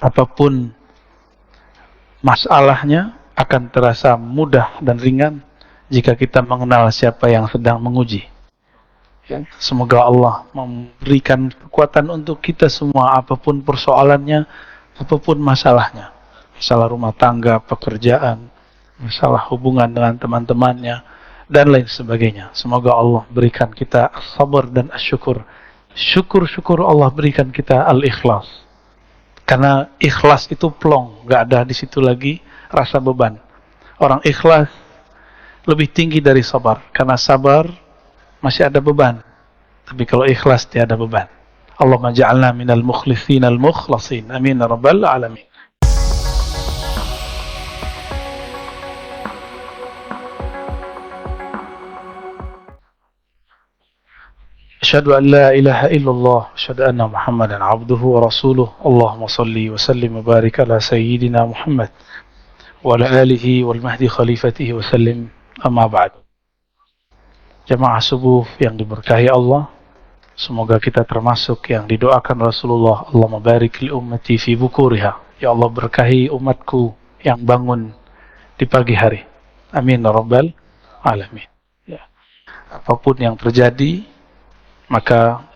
apapun masalahnya akan terasa mudah dan ringan jika kita mengenal siapa yang sedang menguji. Semoga Allah memberikan kekuatan untuk kita semua, apapun persoalannya, apapun masalahnya. Masalah rumah tangga, pekerjaan, masalah hubungan dengan teman-temannya, dan lain sebagainya. Semoga Allah berikan kita sabar dan syukur. Syukur Allah berikan kita al-ikhlas. Karena ikhlas itu plong, gak ada di situ lagi rasa beban. Orang ikhlas lebih tinggi dari sabar, karena sabar masih ada beban. Tapi kalau ikhlas tiada beban. Allahumma ja'alna minal mukhlisin al-mukhlasin. Amin ya rabbal alamin. Asyhadu an la ilaha illallah, asyhadu anna Muhammadan abduhu wa rasuluh. Allahumma salli wa sallim wa barik ala sayyidina Muhammad wa ala alihi wal mahdi khalifatihi wa sallim. Amma ba'd. Jamaah subuh yang diberkahi Allah, semoga kita termasuk yang didoakan Rasulullah, Allahumma barik li ummati fi bukuriha. Ya Allah, berkahi umatku yang bangun di pagi hari. Amin ya rabbal alamin. Ya. Apapun yang terjadi, maka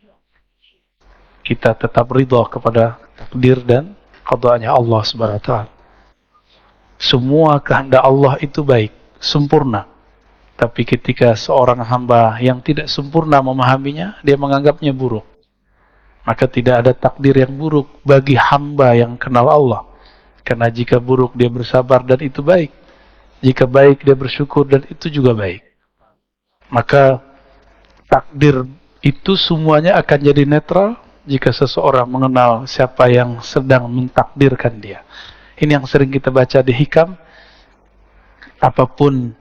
kita tetap ridha kepada takdir dan qada'nya Allah Subhanahu wa taala. Semua kehendak Allah itu baik, sempurna. Tapi ketika seorang hamba yang tidak sempurna memahaminya, dia menganggapnya buruk. Maka tidak ada takdir yang buruk bagi hamba yang kenal Allah. Karena jika buruk dia bersabar dan itu baik. Jika baik dia bersyukur dan itu juga baik. Maka takdir itu semuanya akan jadi netral jika seseorang mengenal siapa yang sedang mentakdirkan dia. Ini yang sering kita baca di hikam. Apapun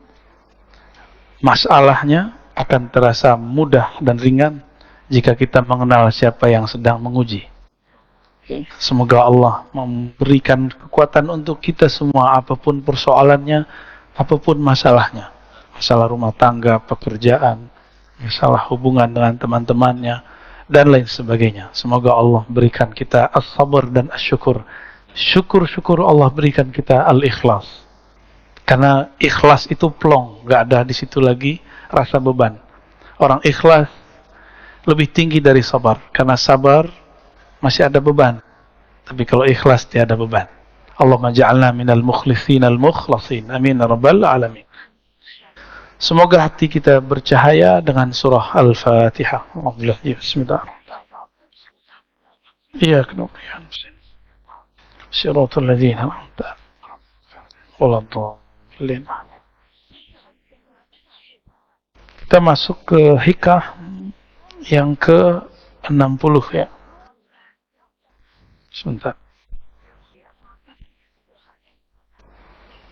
masalahnya akan terasa mudah dan ringan jika kita mengenal siapa yang sedang menguji. Semoga Allah memberikan kekuatan untuk kita semua, apapun persoalannya, apapun masalahnya. Masalah rumah tangga, pekerjaan, masalah hubungan dengan teman-temannya, dan lain sebagainya. Semoga Allah berikan kita as-sabar dan as-syukur. Syukur Allah berikan kita al-ikhlas. Karena ikhlas itu plong, gak ada di situ lagi rasa beban. Orang ikhlas lebih tinggi dari sabar, karena sabar masih ada beban. Tapi kalau ikhlas tiada beban. Allahumma ja'alna minal mukhlisin al-mukhlasin. Amin ya rabbal alamin. Semoga hati kita bercahaya dengan surah Al-Fatihah. Bismillahirrahmanirrahim. Iya, kemudian. Siratul ladzina an'amta 'alaihim. Kita masuk ke hikah yang ke-60 ya. Sebentar.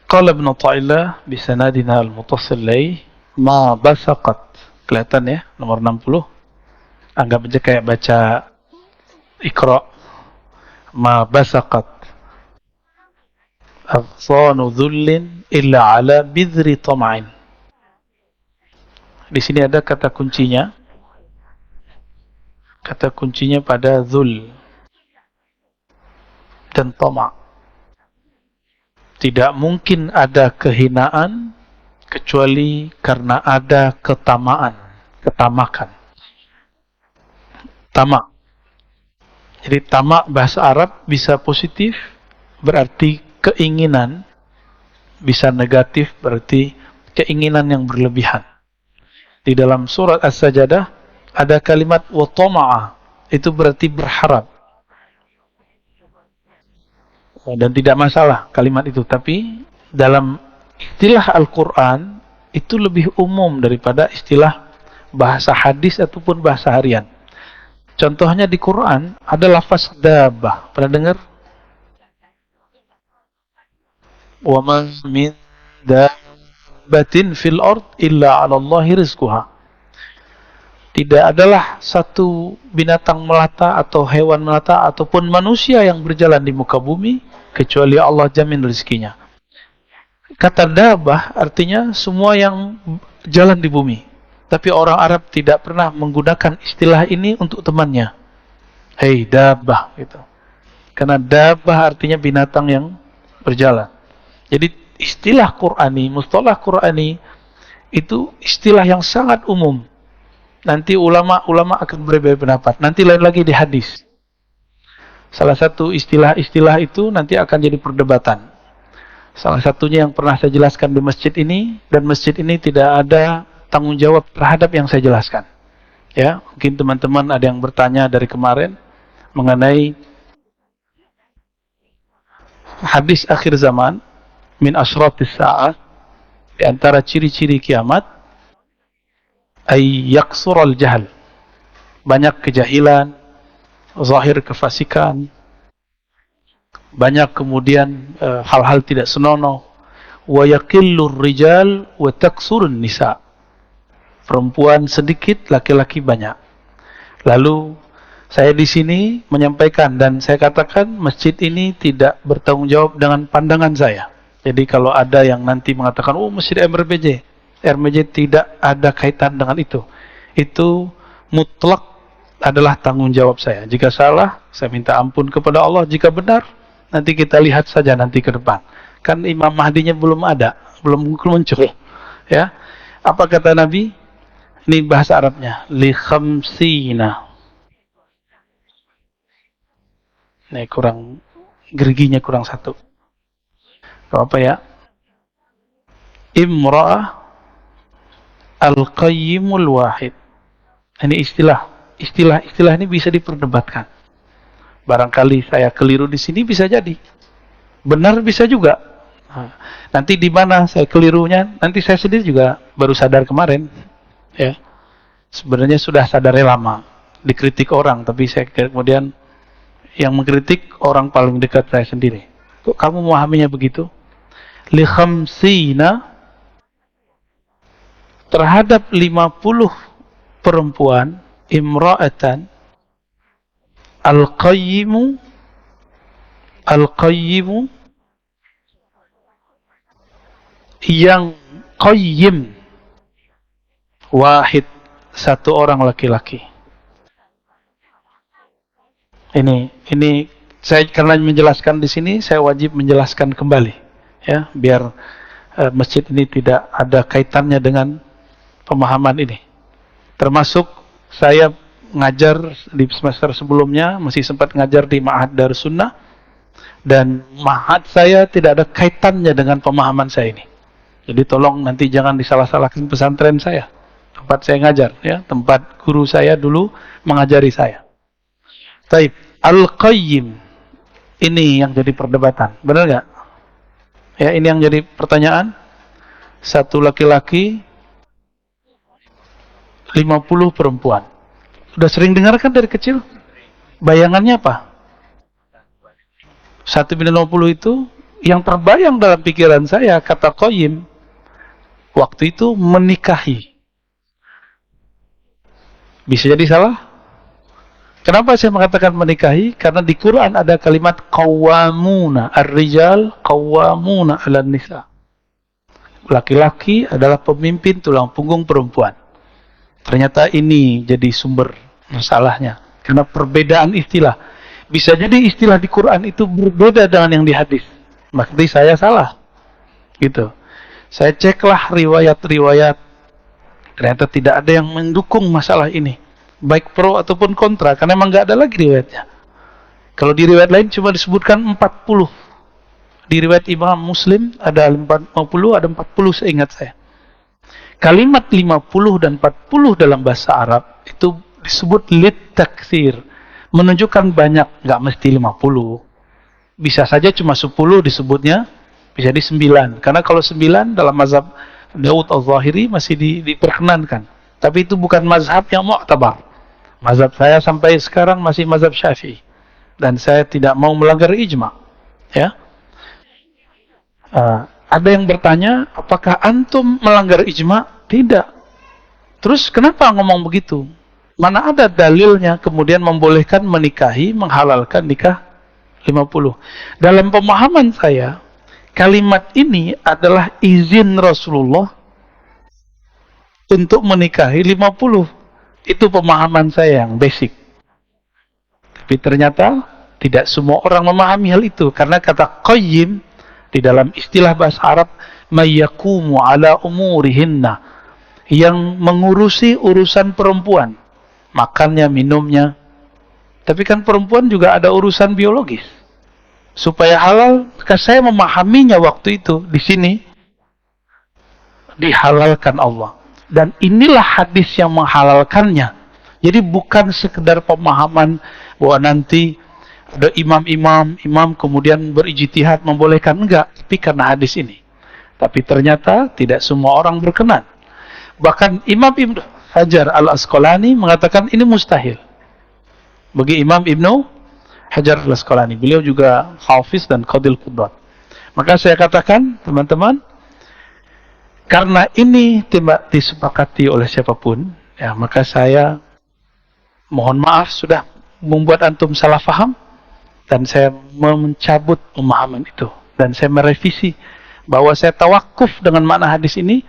Qala Ibn Ta'illah bisanadina al-mutassil laih ma basaqat. Kelihatan ya, nomor 60. Anggap aja kayak baca Iqra. Ma basaqat aghsanu dhullin illa ala bidhri tama'in. Di sini ada kata kuncinya. Kata kuncinya pada dhul dan tama'. Tidak mungkin ada kehinaan kecuali karena ada ketamaan, ketamakan. Tama'. Jadi tama' bahasa Arab bisa positif, berarti keinginan, bisa negatif, berarti keinginan yang berlebihan. Di dalam surat As-Sajdah ada kalimat wa tama'a, itu berarti berharap. Dan tidak masalah kalimat itu, tapi dalam istilah Al-Quran itu lebih umum daripada istilah bahasa hadis ataupun bahasa harian. Contohnya di Quran ada lafaz dabah. Pernah dengar? Wa ma min dabbatin fil ard illa 'ala Allahi rizquha. Tidak adalah satu binatang melata atau hewan melata ataupun manusia yang berjalan di muka bumi kecuali Allah jamin rezekinya. Kata dabah artinya semua yang jalan di bumi. Tapi orang Arab tidak pernah menggunakan istilah ini untuk temannya. Hei dabah gitu. Karena dabah artinya binatang yang berjalan. Jadi istilah Qur'ani, mustalah Qur'ani itu istilah yang sangat umum. Nanti ulama-ulama akan berbeda pendapat. Nanti lain lagi di hadis. Salah satu istilah-istilah itu nanti akan jadi perdebatan. Salah satunya yang pernah saya jelaskan di masjid ini, dan masjid ini tidak ada tanggung jawab terhadap yang saya jelaskan. Ya, mungkin teman-teman ada yang bertanya dari kemarin mengenai hadis akhir zaman, min asyratis sa'ah, di antara ciri-ciri kiamat, ay yaksural jahal, banyak kejahilan, zahir kefasikan, banyak kemudian hal-hal tidak senonoh, wa yaqillur rijal wa taksurun nisa, perempuan sedikit, laki-laki banyak. Lalu saya di sini menyampaikan dan saya katakan masjid ini tidak bertanggung jawab dengan pandangan saya. Jadi kalau ada yang nanti mengatakan, oh masjid RMJ tidak ada kaitan dengan itu. Itu mutlak adalah tanggung jawab saya. Jika salah, saya minta ampun kepada Allah. Jika benar, nanti kita lihat saja nanti ke depan. Kan Imam Mahdinya belum ada, belum muncul. Ya, apa kata Nabi? Ini bahasa Arabnya. Li khamsina. Nih kurang, gerginya kurang satu. Apa ya? Imra'ah al-qayyimul wahid. Ini istilah ini bisa diperdebatkan. Barangkali saya keliru di sini, bisa jadi benar, bisa juga. Nanti di mana saya kelirunya, nanti saya sendiri juga baru sadar kemarin. Ya, sebenarnya sudah sadarnya lama, dikritik orang, tapi saya kemudian yang mengkritik orang paling dekat saya sendiri. Kok kamu memahaminya begitu? Li khamsina, terhadap 50 perempuan, imra'atan, al-qayyimu yang qayyim, wahid, satu orang laki-laki. Ini saya karena menjelaskan di sini, saya wajib menjelaskan kembali, ya, biar masjid ini tidak ada kaitannya dengan pemahaman ini. Termasuk saya ngajar di semester sebelumnya, masih sempat ngajar di Ma'had Darus Sunnah, dan Ma'had saya tidak ada kaitannya dengan pemahaman saya ini. Jadi tolong nanti jangan disalah-salahkan pesantren saya, tempat saya ngajar, ya, tempat guru saya dulu mengajari saya. Taib, Al-Qayyim, ini yang jadi perdebatan, benar nggak? Ya, ini yang jadi pertanyaan. Satu laki-laki, 50 perempuan. Sudah sering dengarkan dari kecil? Bayangannya apa? 1/50 itu yang terbayang dalam pikiran saya, kata Qayyim, waktu itu menikahi. Bisa jadi salah? Kenapa saya mengatakan menikahi? Karena di Quran ada kalimat qawwamuna, ar-rijal qawwamuna 'alan nisa. Laki-laki adalah pemimpin tulang punggung perempuan. Ternyata ini jadi sumber masalahnya. Karena perbedaan istilah. Bisa jadi istilah di Quran itu berbeda dengan yang di hadis. Maksudnya saya salah. Gitu. Saya ceklah riwayat-riwayat. Ternyata tidak ada yang mendukung masalah ini. Baik pro ataupun kontra. Karena memang nggak ada lagi riwayatnya. Kalau di riwayat lain cuma disebutkan 40. Di riwayat Imam Muslim ada 50, ada 40 seingat saya. Kalimat 50 dan 40 dalam bahasa Arab itu disebut lit taksir, menunjukkan banyak, nggak mesti 50. Bisa saja cuma 10 disebutnya, bisa di 9. Karena kalau 9 dalam mazhab Daud al-Zahiri masih diperkenankan. Tapi itu bukan mazhab yang mu'tabar. Mazhab saya sampai sekarang masih mazhab Syafi'i. Dan saya tidak mau melanggar ijma. Ya. Ada yang bertanya, apakah antum melanggar ijma? Tidak. Terus kenapa ngomong begitu? Mana ada dalilnya kemudian membolehkan menikahi, menghalalkan nikah 50. Dalam pemahaman saya, kalimat ini adalah izin Rasulullah untuk menikahi 50. Itu pemahaman saya yang basic. Tapi ternyata Tidak semua orang memahami hal itu, karena kata qayyim di dalam istilah bahasa Arab, mayyaqumu ala umurihinna, yang mengurusi urusan perempuan, makannya, minumnya. Tapi kan perempuan juga ada urusan biologis. Supaya halal, saya memahaminya waktu itu di sini dihalalkan Allah. Dan inilah hadis yang menghalalkannya. Jadi bukan sekedar pemahaman bahwa nanti ada imam kemudian berijtihad membolehkan, enggak, tapi karena hadis ini. Tapi ternyata tidak semua orang berkenan. Bahkan Imam Ibnu Hajar Al-Asqalani mengatakan ini mustahil. Bagi Imam Ibnu Hajar Al-Asqalani, beliau juga hafiz dan qadil qudrat. Maka saya katakan, teman-teman, karena ini tidak disepakati oleh siapapun, ya, maka saya mohon maaf sudah membuat antum salah faham, dan saya mencabut pemahaman itu, dan saya merevisi bahwa saya tawakuf dengan makna hadis ini,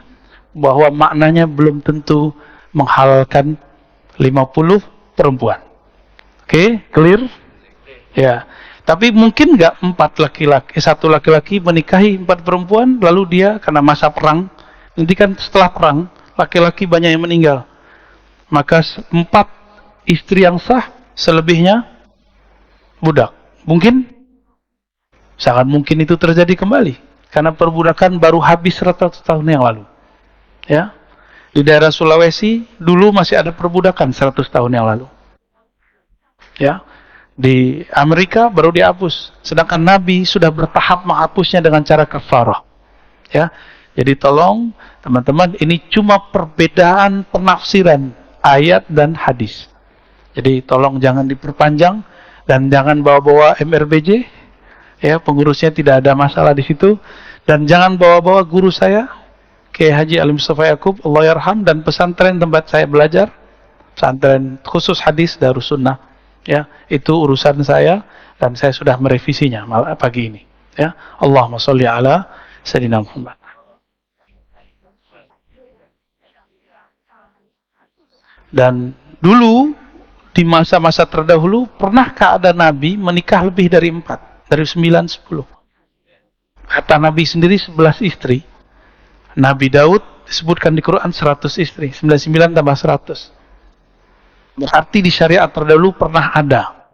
bahwa maknanya belum tentu menghalalkan 50 perempuan. Oke, clear? Ya. Tapi mungkin nggak satu laki-laki menikahi 4 perempuan, lalu dia karena masa perang, nanti kan setelah perang laki-laki banyak yang meninggal, maka 4 istri yang sah, selebihnya budak. Mungkin? Sangat mungkin itu terjadi kembali, karena perbudakan baru habis 100 tahun yang lalu. Ya, di daerah Sulawesi dulu masih ada perbudakan 100 tahun yang lalu. Ya, di Amerika baru dihapus, sedangkan Nabi sudah bertahap menghapusnya dengan cara kafarah. Ya, jadi tolong teman-teman, ini cuma perbedaan penafsiran ayat dan hadis. Jadi tolong jangan diperpanjang dan jangan bawa-bawa MRBJ. Ya, pengurusnya tidak ada masalah di situ, dan jangan bawa-bawa guru saya Kiai Haji Ali Mustafa Yaqub, Allah yarham, dan pesantren tempat saya belajar, pesantren khusus hadis Darus Sunnah. Ya, itu urusan saya dan saya sudah merevisinya malam pagi ini. Ya, Allahumma sholli ala sayyidina Muhammad. Dan dulu di masa-masa terdahulu, pernahkah ada Nabi menikah lebih dari 4, dari 9, 10? Kata Nabi sendiri 11 istri. Nabi Daud disebutkan di Quran 100 istri, 99 tambah 100. Berarti di syariat terdahulu pernah ada.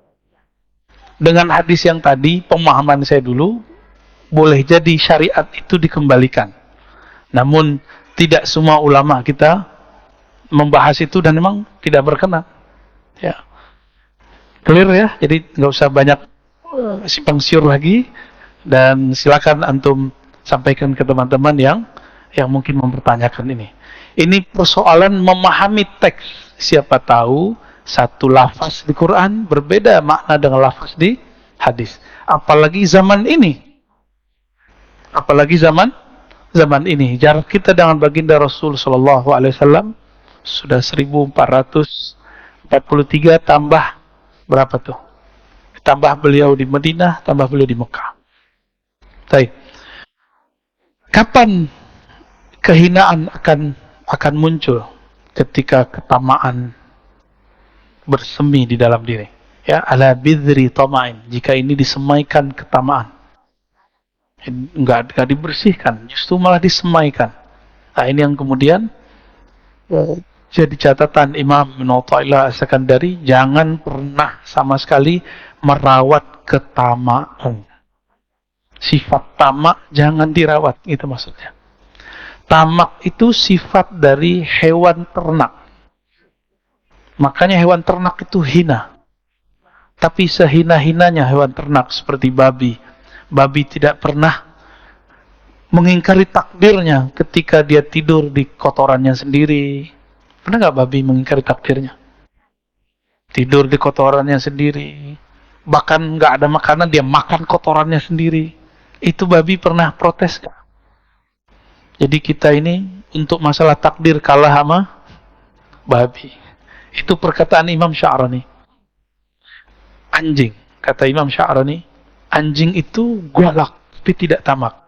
Dengan hadis yang tadi, pemahaman saya dulu, boleh jadi syariat itu dikembalikan. Namun tidak semua ulama kita membahas itu dan memang tidak berkenan. Ya, clear ya. Jadi nggak usah banyak simpang siur lagi, dan silakan antum sampaikan ke teman-teman yang mungkin mempertanyakan ini. Ini persoalan memahami teks. Siapa tahu satu lafaz di Quran berbeda makna dengan lafaz di hadis. Apalagi zaman ini. Apalagi zaman ini. Jarak kita dengan baginda Rasul sallallahu alaihi wasallam sudah 1443 tambah berapa tuh? Tambah beliau di Madinah, tambah beliau di Mekah. Baik. Kapan kehinaan akan muncul? Ketika ketamaan bersemi di dalam diri. Ya, ala bidri tama'in. Jika ini disemaikan ketamaan, enggak dibersihkan, justru malah disemaikan. Nah, ini yang kemudian jadi catatan Imam Ibnu Athaillah As-Sakandari, jangan pernah sama sekali merawat ketamaan. Sifat tamak jangan dirawat, itu maksudnya. Tamak itu sifat dari hewan ternak. Makanya hewan ternak itu hina. Tapi sehina-hinanya hewan ternak seperti babi. Babi tidak pernah mengingkari takdirnya ketika dia tidur di kotorannya sendiri. Pernah nggak babi mengingkari takdirnya? Tidur di kotorannya sendiri. Bahkan nggak ada makanan, dia makan kotorannya sendiri. Itu babi pernah protes nggak? Jadi kita ini untuk masalah takdir kalah sama babi. Itu perkataan Imam Sya'rani. Anjing, kata Imam Sya'rani, anjing itu galak tapi tidak tamak.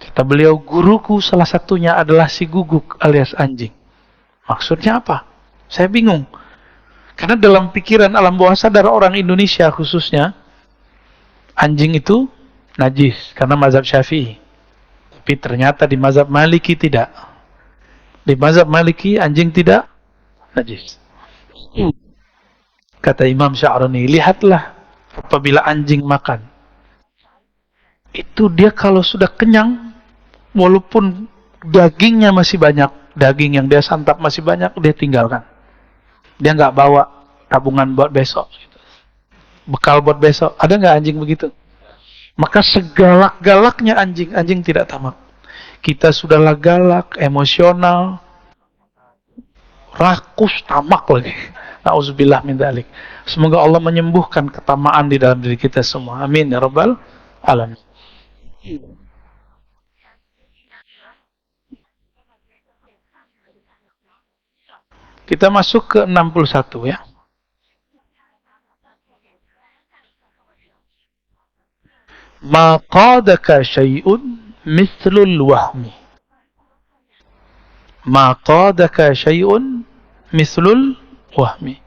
Kata beliau, guruku salah satunya adalah si guguk alias anjing. Maksudnya apa? Saya bingung. Karena dalam pikiran alam bawah sadar orang Indonesia khususnya, anjing itu najis karena mazhab Syafi'i. Tapi ternyata di mazhab Maliki tidak. Di mazhab Maliki anjing tidak najis. Kata Imam Sya'rani, lihatlah apabila anjing makan, itu dia kalau sudah kenyang, walaupun dagingnya masih banyak, daging yang dia santap masih banyak, dia tinggalkan. Dia nggak bawa tabungan buat besok, bekal buat besok. Ada nggak anjing begitu? Maka segalak-galaknya anjing, anjing tidak tamak. Kita sudahlah galak, emosional, rakus, tamak lagi. Nauzubillah min dzalik. Semoga Allah menyembuhkan ketamaan di dalam diri kita semua. Amin ya rabbal alamin. Kita masuk ke 61 ya. Ma qadaka syai'un mithlul wahmi. Ma qadaka syai'un mithlul wahmi.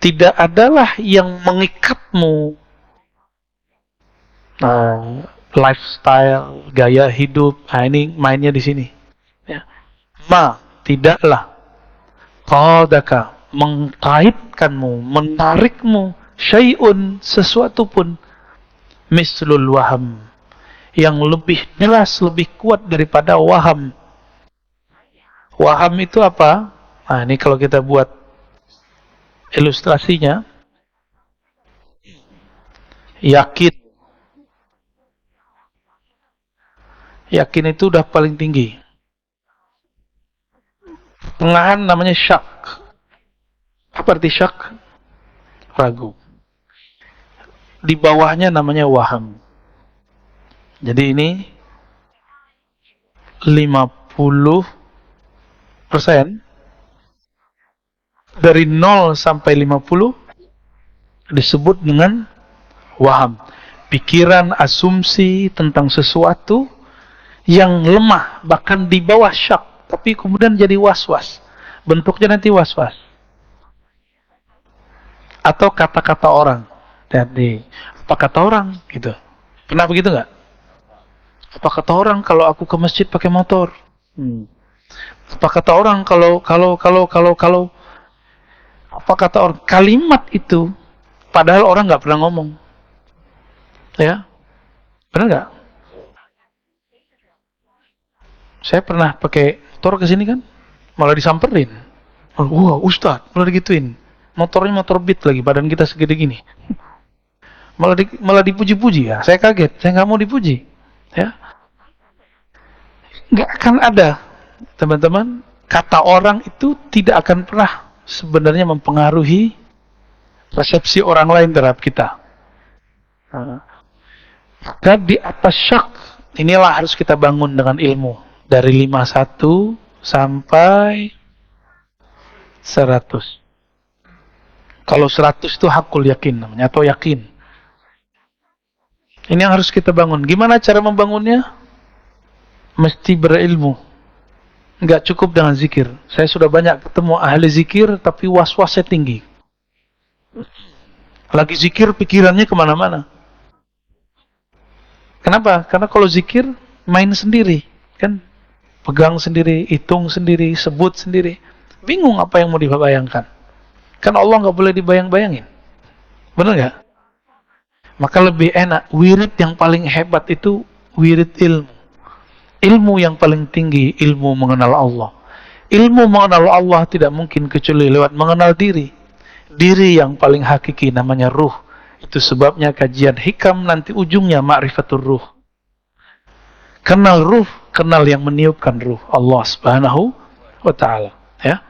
Tidak adalah yang mengikatmu lifestyle, gaya hidup. Nah, ini mainnya di sini. Ya. Ma, tidaklah qadaka, mengkaitkanmu, menarikmu, syai'un, sesuatu pun, mislul waham, yang lebih jelas, lebih kuat daripada waham. Waham itu apa? Nah, ini kalau kita buat ilustrasinya, yakin. Yakin itu udah paling tinggi. Tengahan namanya syak. Apa arti syak? Ragu. Di bawahnya namanya waham. Jadi ini 50%. Dari 0 sampai 50 disebut dengan waham. Pikiran, asumsi tentang sesuatu yang lemah, bahkan di bawah syak, tapi kemudian jadi was-was. Bentuknya nanti was-was. Atau kata-kata orang. Jadi, apa kata orang? Gitu. Pernah begitu nggak? Apa kata orang kalau aku ke masjid pakai motor? Apa kata orang kalau apa kata orang? Kalimat itu, padahal orang nggak pernah ngomong. Ya, benar nggak? Saya pernah pakai motor ke sini kan, malah disamperin. Wah, Ustadz, malah digituin. Motornya motor Beat lagi, badan kita segede gini. Malah dipuji-puji ya. Saya kaget, saya nggak mau dipuji. Ya, nggak akan ada, teman-teman. Kata orang itu tidak akan pernah sebenarnya mempengaruhi persepsi orang lain terhadap kita. Maka di atas syak, inilah harus kita bangun dengan ilmu. Dari 51 sampai 100. Kalau 100 itu hakul yakin namanya, atau yakin. Ini yang harus kita bangun. Gimana cara membangunnya? Mesti berilmu. Enggak cukup dengan zikir. Saya sudah banyak ketemu ahli zikir, tapi was-wasnya tinggi. Lagi zikir, pikirannya kemana-mana. Kenapa? Karena kalau zikir, main sendiri. Kan? Pegang sendiri, hitung sendiri, sebut sendiri. Bingung apa yang mau dibayangkan. Kan Allah nggak boleh dibayang-bayangin. Benar nggak? Maka lebih enak. Wirid yang paling hebat itu wirid ilmu. Ilmu yang paling tinggi, ilmu mengenal Allah. Ilmu mengenal Allah tidak mungkin kecuali lewat mengenal diri. Diri yang paling hakiki namanya ruh. Itu sebabnya kajian hikam nanti ujungnya ma'rifatul ruh. Kenal ruh, kenal yang meniupkan ruh, Allah Subhanahu wa ta'ala. Ya.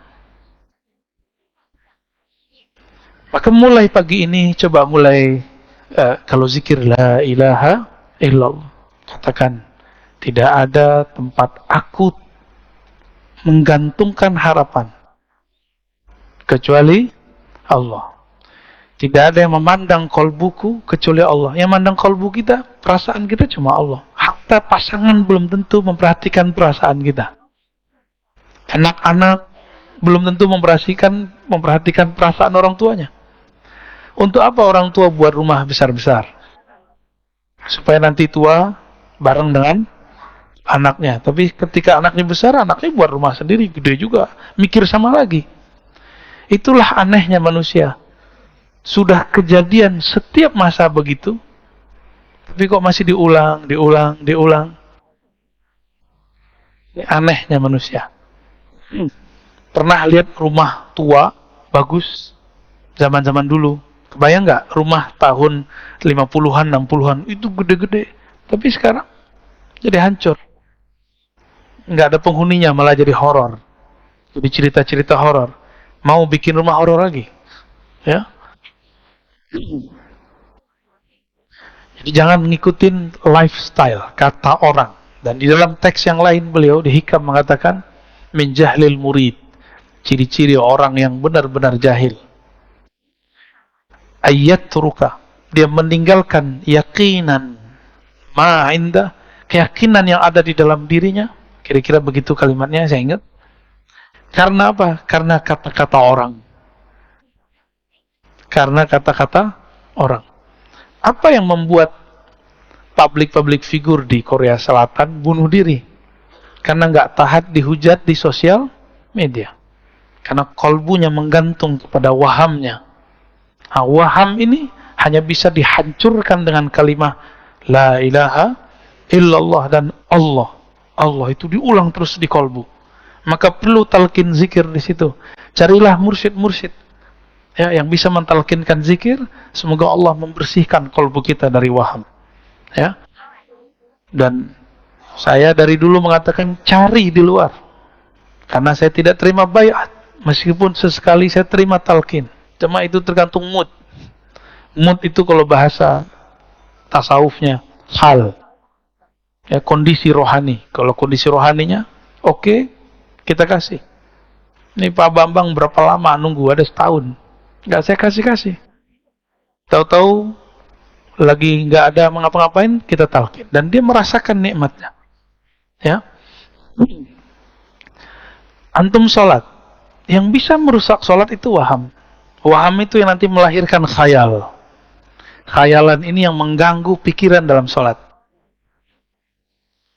Maka mulai pagi ini, coba mulai, kalau zikir la ilaha illallah, katakan, tidak ada tempat aku menggantungkan harapan kecuali Allah. Tidak ada yang memandang kolbuku kecuali Allah. Yang memandang kolbu kita, perasaan kita cuma Allah. Hatta pasangan belum tentu memperhatikan perasaan kita. Anak-anak belum tentu memperhatikan perasaan orang tuanya. Untuk apa orang tua buat rumah besar-besar? Supaya nanti tua bareng dengan anaknya. Tapi ketika anaknya besar, anaknya buat rumah sendiri, gede juga, mikir sama lagi. Itulah anehnya manusia. Sudah kejadian setiap masa begitu, tapi kok masih diulang. Ini anehnya manusia. Pernah lihat rumah tua, bagus, zaman-zaman dulu? Kebayang nggak rumah tahun 50-an, 60-an, itu gede-gede. Tapi sekarang jadi hancur. Nggak ada penghuninya, malah jadi horor. Jadi cerita-cerita horor. Mau bikin rumah horor lagi. Ya. Jadi jangan ngikutin lifestyle, kata orang. Dan di dalam teks yang lain beliau di Hikam mengatakan, min jahlil murid, ciri-ciri orang yang benar-benar jahil. Ayat turuka, dia meninggalkan yakinan ma'inda, keyakinan yang ada di dalam dirinya. Kira-kira begitu kalimatnya, saya ingat. Karena apa? Karena kata-kata orang. Karena kata-kata orang. Apa yang membuat public figure di Korea Selatan bunuh diri? Karena nggak tahan dihujat di sosial media. Karena kolbunya menggantung kepada wahamnya. Nah, waham ini hanya bisa dihancurkan dengan kalimat La ilaha illallah dan Allah. Allah itu diulang terus di kolbu. Maka perlu talqin zikir di situ. Carilah mursyid-mursyid ya, yang bisa mentalkinkan zikir. Semoga Allah membersihkan kolbu kita dari waham. Ya. Dan saya dari dulu mengatakan cari di luar. Karena saya tidak terima baiat. Meskipun sesekali saya terima talqin. Cuma itu tergantung mood. Mood itu kalau bahasa tasawufnya hal. Ya, kondisi rohani. Kalau kondisi rohaninya oke, kita kasih. Ini Pak Bambang berapa lama nunggu? Ada setahun. Nggak saya kasih. Tahu-tahu lagi nggak ada mengapa-ngapain, kita talqin. Dan dia merasakan nikmatnya. Ya. Antum sholat. Yang bisa merusak sholat itu waham. Waham itu yang nanti melahirkan khayal. Khayalan ini yang mengganggu pikiran dalam sholat.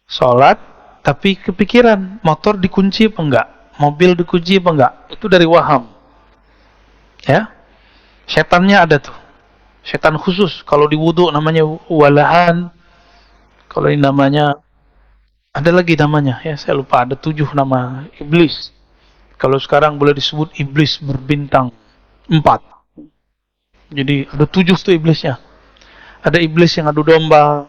Sholat, tapi kepikiran. Motor dikunci apa enggak? Mobil dikunci apa enggak? Itu dari waham. Ya. Setannya ada tuh. Setan khusus. Kalau di wudu namanya walahan. Kalau ini namanya, ada lagi namanya. Ya, saya lupa. Ada 7 nama iblis. Kalau sekarang boleh disebut iblis berbintang 4. Jadi ada 7 tuh iblisnya. Ada iblis yang adu domba,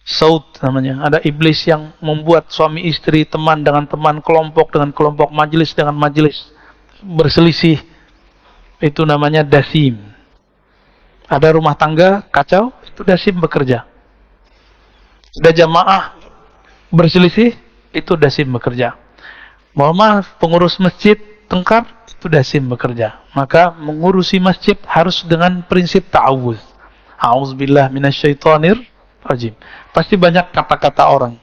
saut namanya. Ada iblis yang membuat suami istri, teman dengan teman, kelompok dengan kelompok, majelis dengan majelis berselisih. Itu namanya dasim. Ada rumah tangga kacau, itu dasim bekerja. Ada jamaah berselisih, itu dasim bekerja. Mohon maaf, pengurus masjid tengkar, itu dasim bekerja. Maka mengurusi masjid harus dengan prinsip ta'awuz. A'udzubillah minasyaitonir rajim. Pasti banyak kata-kata orang.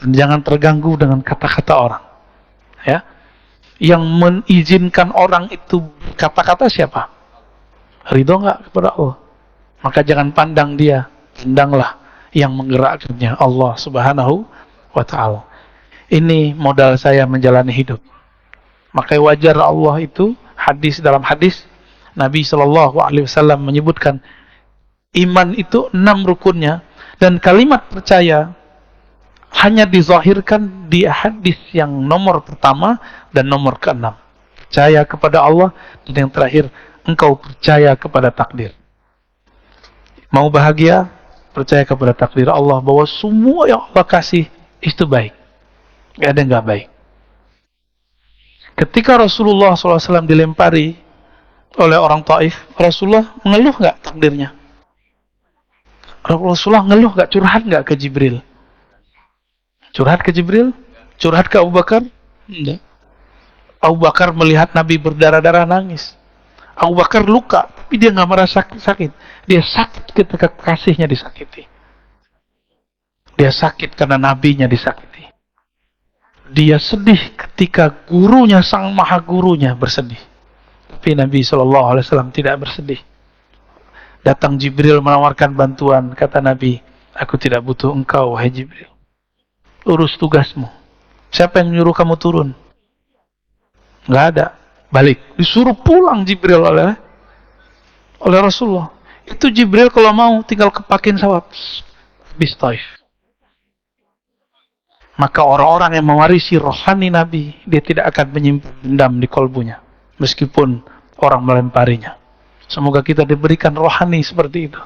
Dan jangan terganggu dengan kata-kata orang. Ya. Yang mengizinkan orang itu kata-kata siapa? Ridho enggak kepada Allah? Maka jangan pandang dia, pandanglah yang menggerakkannya, Allah Subhanahu wa ta'ala. Ini modal saya menjalani hidup. Maka wajar Allah itu, dalam hadis Nabi SAW menyebutkan iman itu 6 rukunnya, dan kalimat percaya hanya dizahirkan di hadis yang nomor pertama dan nomor ke-6. Percaya kepada Allah, dan yang terakhir, engkau percaya kepada takdir. Mau bahagia, percaya kepada takdir Allah, bahwa semua yang Allah kasih itu baik. Gak ada yang gak baik. Ketika Rasulullah SAW dilempari oleh orang Taif, Rasulullah mengeluh gak takdirnya? Rasulullah ngeluh gak, curhat gak ke Jibril? Curhat ke Jibril? Curhat ke Abu Bakar? Tidak. Abu Bakar melihat Nabi berdarah-darah nangis. Abu Bakar luka, tapi dia gak merasa sakit. Dia sakit ketika kasihnya disakiti. Dia sakit karena nabinya disakiti. Dia sedih ketika gurunya, sang maha gurunya bersedih. Tapi Nabi SAW tidak bersedih. Datang Jibril menawarkan bantuan. Kata Nabi, aku tidak butuh engkau, wahai Jibril. Urus tugasmu. Siapa yang menyuruh kamu turun? Nggak ada. Balik. Disuruh pulang Jibril oleh Rasulullah. Itu Jibril kalau mau tinggal kepakin sawat. Habis Taif. Maka orang-orang yang mewarisi rohani Nabi, dia tidak akan menyimpan dendam di kolbunya, meskipun orang melemparinya. Semoga kita diberikan rohani seperti itu.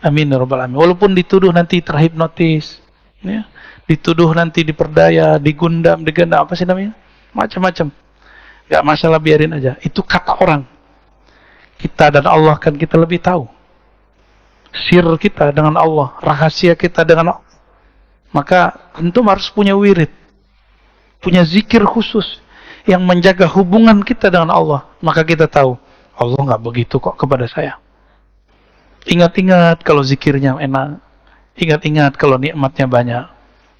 Amin ya rabbal alamin. Walaupun dituduh nanti terhipnotis, ya, dituduh nanti diperdaya, digundam, digendam, apa sih namanya? Macam-macam. Gak masalah, biarin aja. Itu kata orang. Kita dan Allah kan kita lebih tahu. Sir kita dengan Allah, rahasia kita dengan Allah. Maka antum harus punya wirid, punya zikir khusus yang menjaga hubungan kita dengan Allah. Maka kita tahu, Allah nggak begitu kok kepada saya. Ingat-ingat kalau zikirnya enak, ingat-ingat kalau nikmatnya banyak.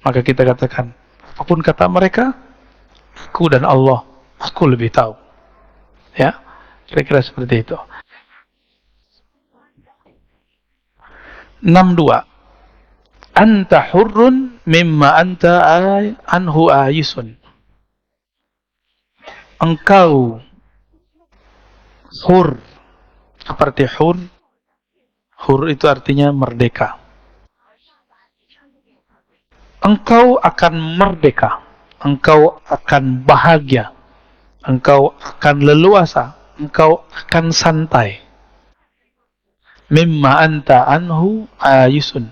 Maka kita katakan, apapun kata mereka, aku dan Allah, aku lebih tahu. Ya, kira-kira seperti itu. 62. Anta hurrun mimma anta anhu ayisun. Engkau hur. Seperti hur. Hur itu artinya merdeka. Engkau akan merdeka. Engkau akan bahagia. Engkau akan leluasa. Engkau akan santai. Mimma anta anhu ayisun.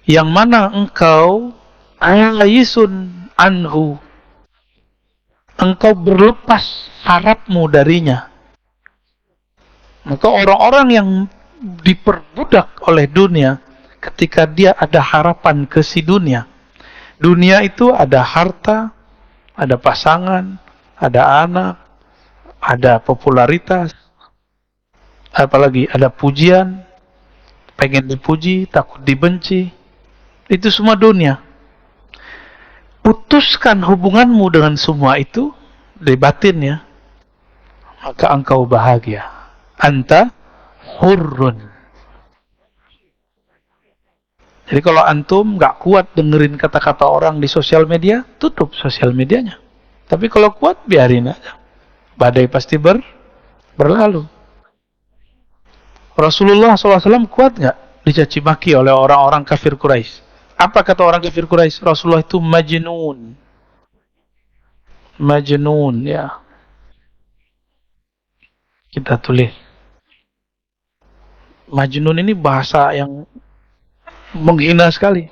Yang mana engkau ayisun anhu, engkau berlepas harapmu darinya. Maka orang-orang yang diperbudak oleh dunia, ketika dia ada harapan ke si dunia. Dunia itu ada harta, ada pasangan, ada anak, ada popularitas, apalagi ada pujian, pengen dipuji, takut dibenci. Itu semua dunia. Putuskan hubunganmu dengan semua itu di batinnya, maka engkau bahagia. Anta hurrun. Jadi kalau antum gak kuat dengerin kata-kata orang di sosial media, tutup sosial medianya. Tapi kalau kuat, biarin aja. Badai pasti berlalu. Rasulullah SAW kuat gak dicaci maki oleh orang-orang kafir Quraisy? Apa kata orang kafir Quraisy? Rasulullah itu majnun. Majnun, ya. Kita tulis. Majnun ini bahasa yang menghina sekali.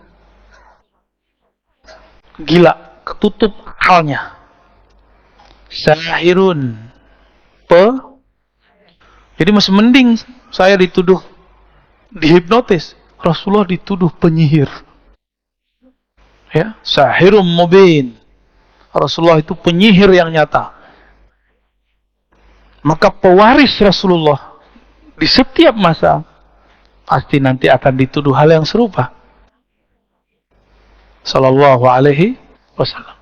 Gila, ketutup akalnya. Sahirun. Jadi masih mending saya dituduh dihipnotis. Rasulullah dituduh penyihir. Ya, sahirum mubin. Rasulullah itu penyihir yang nyata. Maka pewaris Rasulullah di setiap masa pasti nanti akan dituduh hal yang serupa. Sallallahu alaihi wasallam.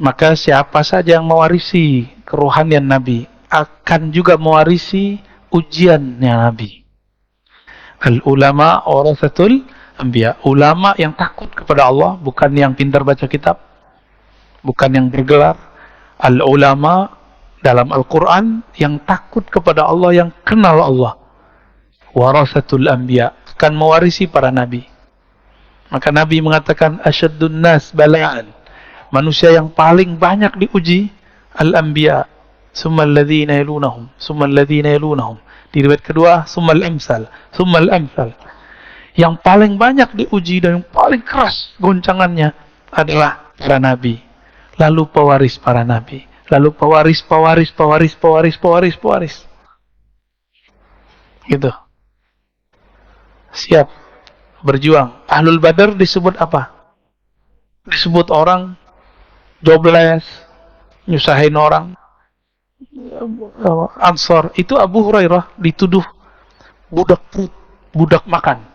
Maka siapa saja yang mewarisi kerohanian Nabi akan juga mewarisi ujiannya Nabi. Al ulama warasatul anbiya. Ulama yang takut kepada Allah, bukan yang pintar baca kitab, bukan yang bergelar. Al ulama dalam Al-Quran yang takut kepada Allah, yang kenal Allah. Warasatul anbiya, akan mewarisi para nabi. Maka Nabi mengatakan asyaddun nas bala'an, manusia yang paling banyak diuji al-anbiya, summal ladzina yalunahum, summal ladzina yalunahum. Di riwayat kedua summal amsal, summal amsal. Yang paling banyak diuji dan yang paling keras goncangannya adalah para nabi. Lalu pewaris para nabi. Lalu pewaris. Gitu. Siap berjuang. Ahlul Badar disebut apa? Disebut orang jobless, nyusahin orang. Ansor. Itu Abu Hurairah dituduh budak makan.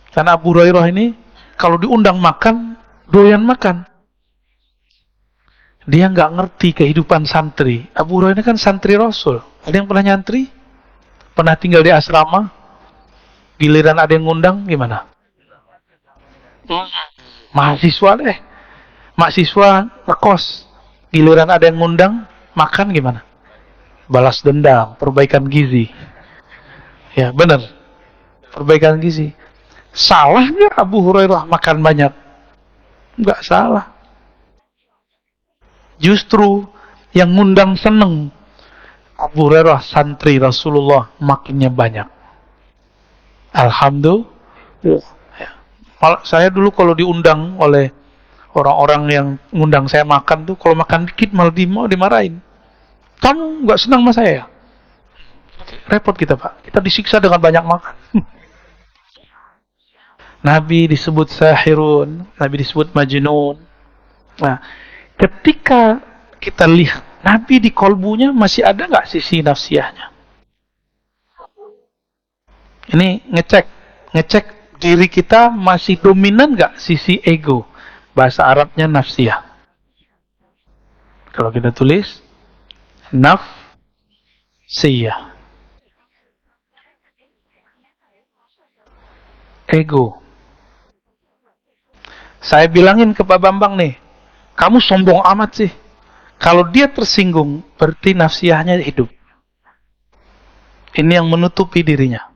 Karena Abu Hurairah ini kalau diundang makan, doyan makan. Dia nggak ngerti kehidupan santri. Abu Hurairah kan santri Rasul. Ada yang pernah nyantri? Pernah tinggal di asrama? Giliran ada yang ngundang, gimana? Mahasiswa deh. Mahasiswa ngekos. Giliran ada yang ngundang, makan gimana? Balas dendam, perbaikan gizi. Ya, benar. Perbaikan gizi. Salah nggak Abu Hurairah makan banyak? Nggak salah. Justru yang ngundang seneng. Abu Hurairah santri Rasulullah makinnya banyak. Alhamdulillah. Ya. Saya dulu kalau diundang oleh orang-orang yang ngundang saya makan tuh, kalau makan dikit malah dimarahin. Kamu nggak senang sama saya ya? Repot kita, Pak. Kita disiksa dengan banyak makan. Nabi disebut sahirun, Nabi disebut majnun. Nah, ketika kita lihat Nabi di kolbunya masih ada nggak sisi nafsiyahnya? Ini ngecek diri kita masih dominan nggak sisi ego? Bahasa Arabnya nafsiyah. Kalau kita tulis nafsiyah, ego. Saya bilangin ke Pak Bambang nih, kamu sombong amat sih. Kalau dia tersinggung, berarti nafsiyahnya hidup. Ini yang menutupi dirinya.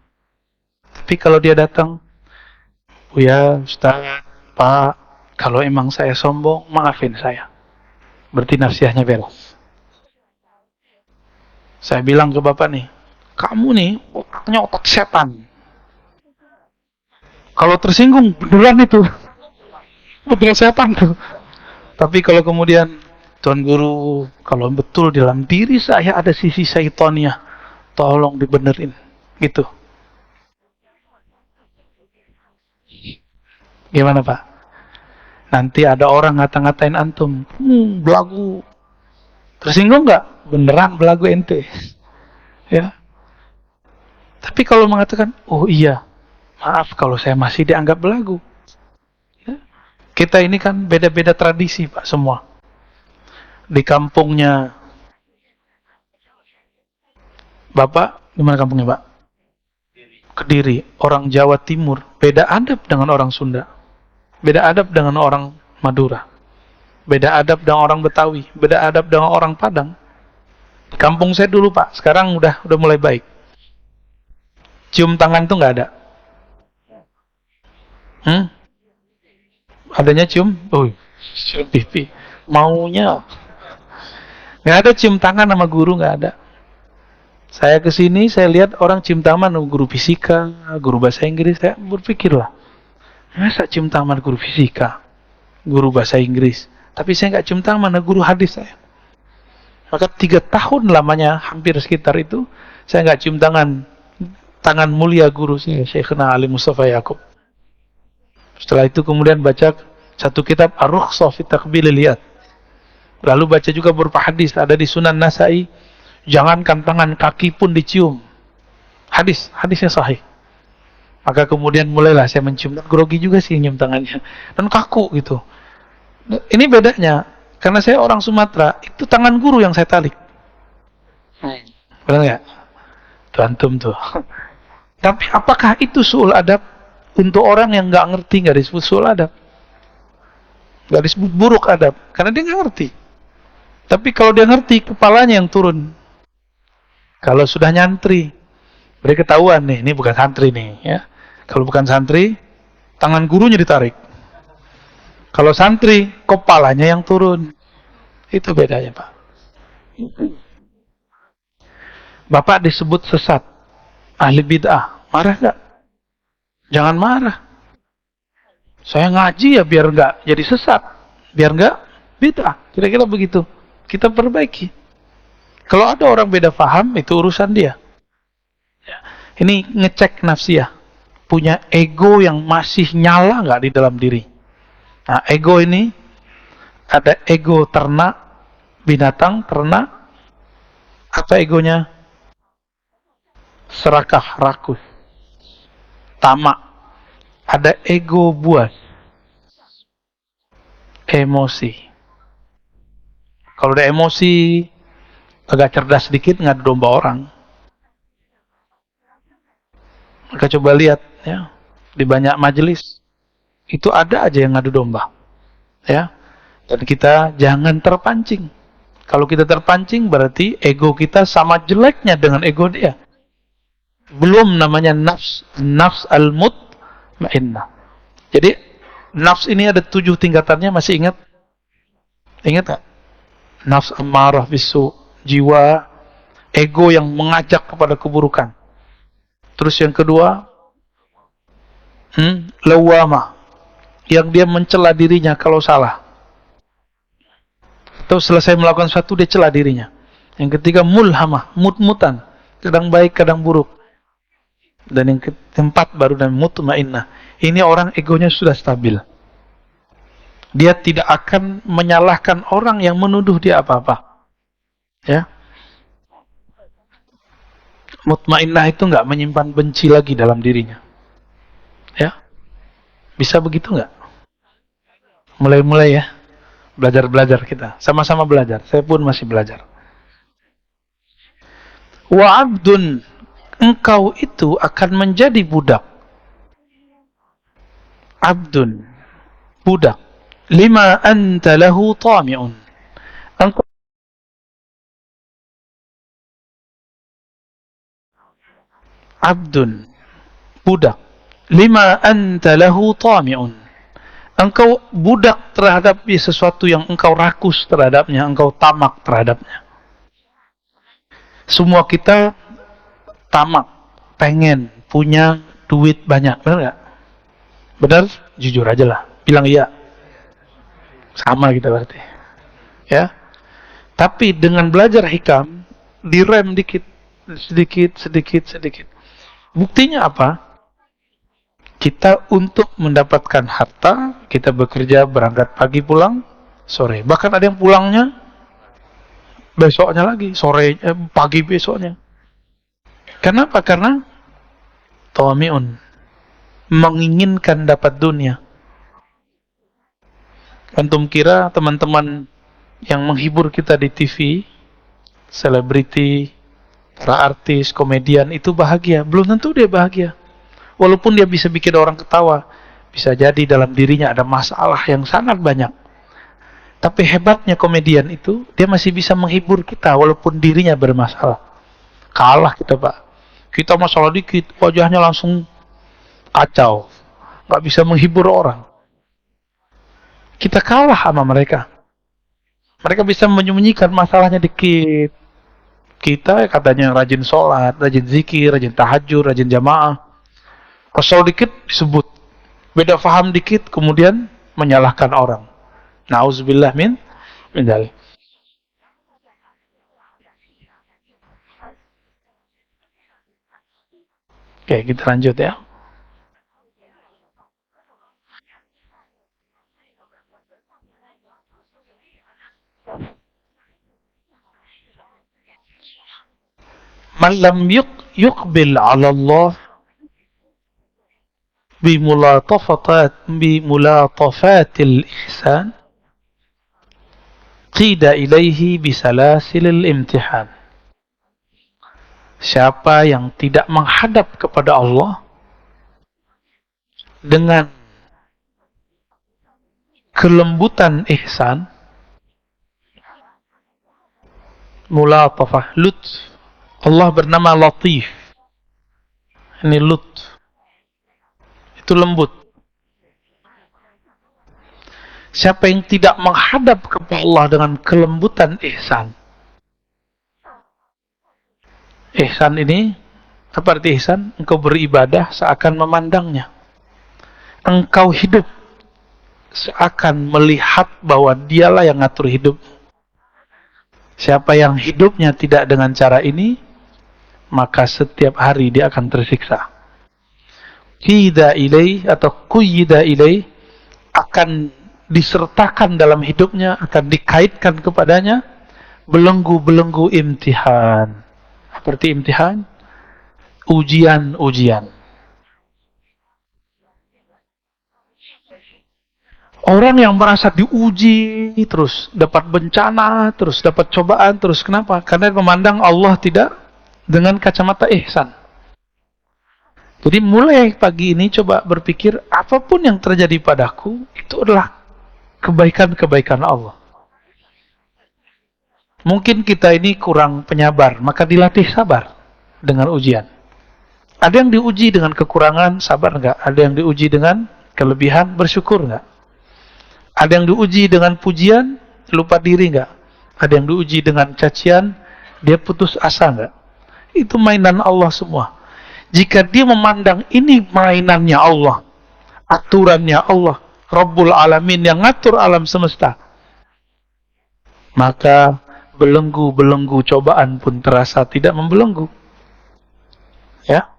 Tapi kalau dia datang, ya Ustaz, Pak, kalau emang saya sombong, maafin saya. Berarti nafsiyahnya beres. Saya bilang ke Bapak nih, kamu nih otaknya otak setan. Kalau tersinggung, beneran itu. Beneran setan tuh. Tapi kalau kemudian, Tuan Guru, kalau betul dalam diri saya ada sisi syaitannya, tolong dibenerin. Gitu. Gimana Pak? Nanti ada orang ngata-ngatain antum, belagu. Tersinggung nggak? Beneran belagu ente. Ya. Tapi kalau mengatakan, oh iya, maaf kalau saya masih dianggap belagu. Ya. Kita ini kan beda-beda tradisi Pak semua. Di kampungnya Bapak, gimana kampungnya Pak? Kediri, orang Jawa Timur, beda adab dengan orang Sunda. Beda adab dengan orang Madura. Beda adab dengan orang Betawi. Beda adab dengan orang Padang. Di kampung saya dulu Pak, sekarang udah mulai baik. Cium tangan tuh nggak ada. Adanya cium? Oh, cium pipi. Maunya nggak ada cium tangan sama guru, nggak ada. Saya kesini, saya lihat orang cium tangan sama guru fisika, guru bahasa Inggris. Saya berpikirlah, masa cium tangan guru fisika, guru bahasa Inggris, tapi saya nggak cium tangan sama guru hadis saya. Maka 3 tahun lamanya, hampir sekitar itu, saya nggak cium tangan mulia guru saya, Syekhna Ali Mustafa Yaakob. Setelah itu kemudian baca satu kitab Ar-Rukhsah fi Taqbilil Yad. Lalu baca juga beberapa hadis, ada di Sunan Nasai, jangankan tangan, kaki pun dicium. Hadisnya sahih. Maka kemudian mulailah saya mencium, grogi juga sih nyium tangannya, dan kaku gitu. Ini bedanya, karena saya orang Sumatera, itu tangan guru yang saya tarik. Benar nggak? Tuh antum tuh. Tapi apakah itu su'ul adab? Untuk orang yang nggak ngerti, nggak disebut su'ul adab, nggak disebut buruk adab, karena dia nggak ngerti. Tapi kalau dia ngerti, kepalanya yang turun. Kalau sudah nyantri, berarti ketahuan nih, ini bukan santri nih, ya. Kalau bukan santri, tangan gurunya ditarik. Kalau santri, kepalanya yang turun. Itu bedanya, Pak. Bapak disebut sesat, ahli bid'ah. Marah nggak? Jangan marah. Saya ngaji ya biar nggak jadi sesat, biar nggak bid'ah. Kira-kira begitu. Kita perbaiki. Kalau ada orang beda paham, itu urusan dia. Ini ngecek nafsiyah. Punya ego yang masih nyala nggak di dalam diri. Nah, ego ini ada ego ternak, binatang, ternak. Apa egonya? Serakah, rakus, tamak. Ada ego buas, emosi. Kalau udah emosi, agak cerdas sedikit, ngadu domba orang. Maka coba lihat ya, di banyak majelis itu ada aja yang ngadu domba. Ya. Dan kita jangan terpancing. Kalau kita terpancing berarti ego kita sama jeleknya dengan ego dia. Belum namanya nafs al-mutmainnah. Jadi nafs ini ada 7 tingkatannya, masih ingat? Ingat gak? Nafs amarah bisu, jiwa ego yang mengajak kepada keburukan. Terus yang kedua, lawamah, yang dia mencela dirinya kalau salah. Atau selesai melakukan sesuatu dia cela dirinya. Yang ketiga mulhamah, mut-mutan, kadang baik kadang buruk. Dan yang keempat baru dan mutmainnah. Ini orang egonya sudah stabil. Dia tidak akan menyalahkan orang yang menuduh dia apa-apa. Ya. Mutmainnah itu nggak menyimpan benci lagi dalam dirinya. Ya. Bisa begitu nggak? Mulai-mulai ya. Belajar-belajar kita. Sama-sama belajar. Saya pun masih belajar. Wa abdun, engkau itu akan menjadi budak. Abdun, budak. Lima anta lahu tami'un. Engkau abdun, budak. Lima anta lahu tami'un. Engkau budak terhadap sesuatu yang engkau rakus terhadapnya, engkau tamak terhadapnya. Semua kita tamak, pengen punya duit banyak, benar nggak? Benar? Jujur aja lah, bilang iya. Sama kita berarti, ya. Tapi dengan belajar hikam, direm dikit, sedikit. Buktinya apa? Kita untuk mendapatkan harta, kita bekerja, berangkat pagi, pulang sore. Bahkan ada yang pulangnya besoknya lagi, pagi besoknya. Kenapa? Karena tami'un, menginginkan dapat dunia. Antum kira teman-teman yang menghibur kita di TV, selebriti, para artis, komedian itu bahagia? Belum tentu dia bahagia. Walaupun dia bisa bikin orang ketawa, bisa jadi dalam dirinya ada masalah yang sangat banyak. Tapi hebatnya komedian itu, dia masih bisa menghibur kita walaupun dirinya bermasalah. Kalah kita, Pak. Kita masalah dikit, wajahnya langsung kacau. Gak bisa menghibur orang. Kita kalah sama mereka. Mereka bisa menyembunyikan masalahnya dikit. Kita katanya rajin sholat, rajin zikir, rajin tahajud, rajin jamaah. Kesel dikit disebut. Beda faham dikit, kemudian menyalahkan orang. Nauzubillah min dzalik. Oke, kita lanjut ya. Man lam yuqbil 'ala Allah bimulatafatil ihsan qida ilaihi bisalasilil imtihan. Siapa yang tidak menghadap kepada Allah dengan kelembutan ihsan, mulatafah, lutf. Allah bernama Latif. Ini lutf. Itu lembut. Siapa yang tidak menghadap kepada Allah dengan kelembutan ihsan. Ihsan ini, apa arti ihsan? Engkau beribadah seakan memandangnya. Engkau hidup seakan melihat bahwa dialah yang ngatur hidup. Siapa yang hidupnya tidak dengan cara ini, maka setiap hari dia akan tersiksa. Qida ilaih atau quyida ilaih, akan disertakan dalam hidupnya, akan dikaitkan kepadanya belenggu-belenggu imtihan. Seperti imtihan, ujian-ujian. Orang yang merasa diuji terus, dapat bencana, terus dapat cobaan, terus kenapa? Karena memandang Allah tidak dengan kacamata ihsan. Jadi mulai pagi ini coba berpikir, apapun yang terjadi padaku, itu adalah kebaikan-kebaikan Allah. Mungkin kita ini kurang penyabar, maka dilatih sabar dengan ujian. Ada yang diuji dengan kekurangan, sabar enggak? Ada yang diuji dengan kelebihan, bersyukur enggak? Ada yang diuji dengan pujian, lupa diri enggak? Ada yang diuji dengan cacian, dia putus asa enggak? Itu mainan Allah semua. Jika dia memandang ini mainannya Allah, aturannya Allah, Rabbul Alamin yang ngatur alam semesta, maka belenggu-belenggu cobaan pun terasa tidak membelenggu. Ya,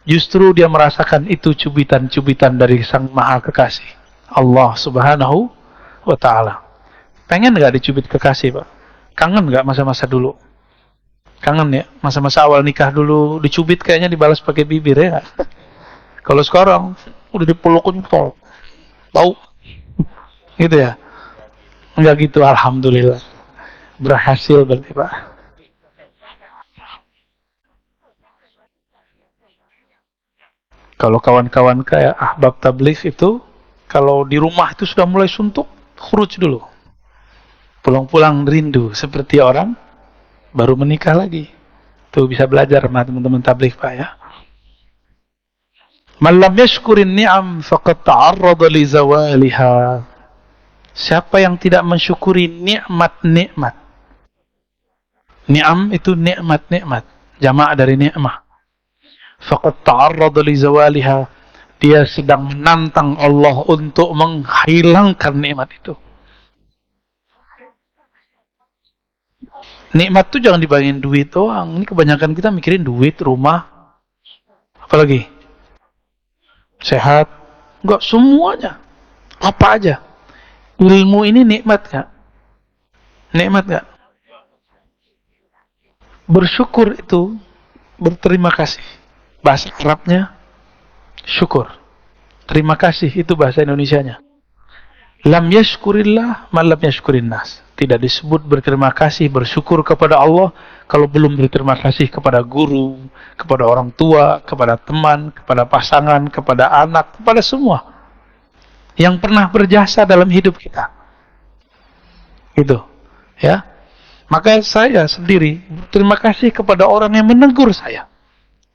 justru dia merasakan itu cubitan-cubitan dari Sang Maha Kekasih, Allah Subhanahu wa Ta'ala. Pengen nggak dicubit kekasih, Pak? Kangen nggak masa-masa dulu? Kangen ya, masa-masa awal nikah dulu dicubit kayaknya dibalas pakai bibir ya. Kalau sekarang udah dipelukin tol, tahu? Gitu ya? Enggak gitu, alhamdulillah. Berhasil berarti, Pak. Kalau kawan-kawan kayak ahbab tabligh itu, kalau di rumah itu sudah mulai suntuk, khuruj dulu. Pulang-pulang rindu seperti orang baru menikah lagi. Tuh bisa belajar sama teman-teman tabligh, Pak ya. Man lam yashkurin ni'am faqad ta'arrada li zawaliha. Siapa yang tidak mensyukuri nikmat-nikmat. Ni'am itu nikmat-nikmat, jamak dari ni'mah. Faqad ta'arrada li zawaliha. Dia sedang menantang Allah untuk menghilangkan nikmat itu. Nikmat itu jangan dibayangin duit doang. Ini kebanyakan kita mikirin duit, rumah, apalagi sehat. Enggak, semuanya. Apa aja. Ilmu ini nikmat gak? Nikmat gak? Bersyukur itu berterima kasih. Bahasa Arabnya syukur. Terima kasih itu bahasa Indonesianya. Lam yashkurillah ma lam yashkurin nas. Tidak disebut berterima kasih, bersyukur kepada Allah kalau belum berterima kasih kepada guru, kepada orang tua, kepada teman, kepada pasangan, kepada anak, kepada semua yang pernah berjasa dalam hidup kita. Gitu. Ya. Maka saya sendiri berterima kasih kepada orang yang menegur saya.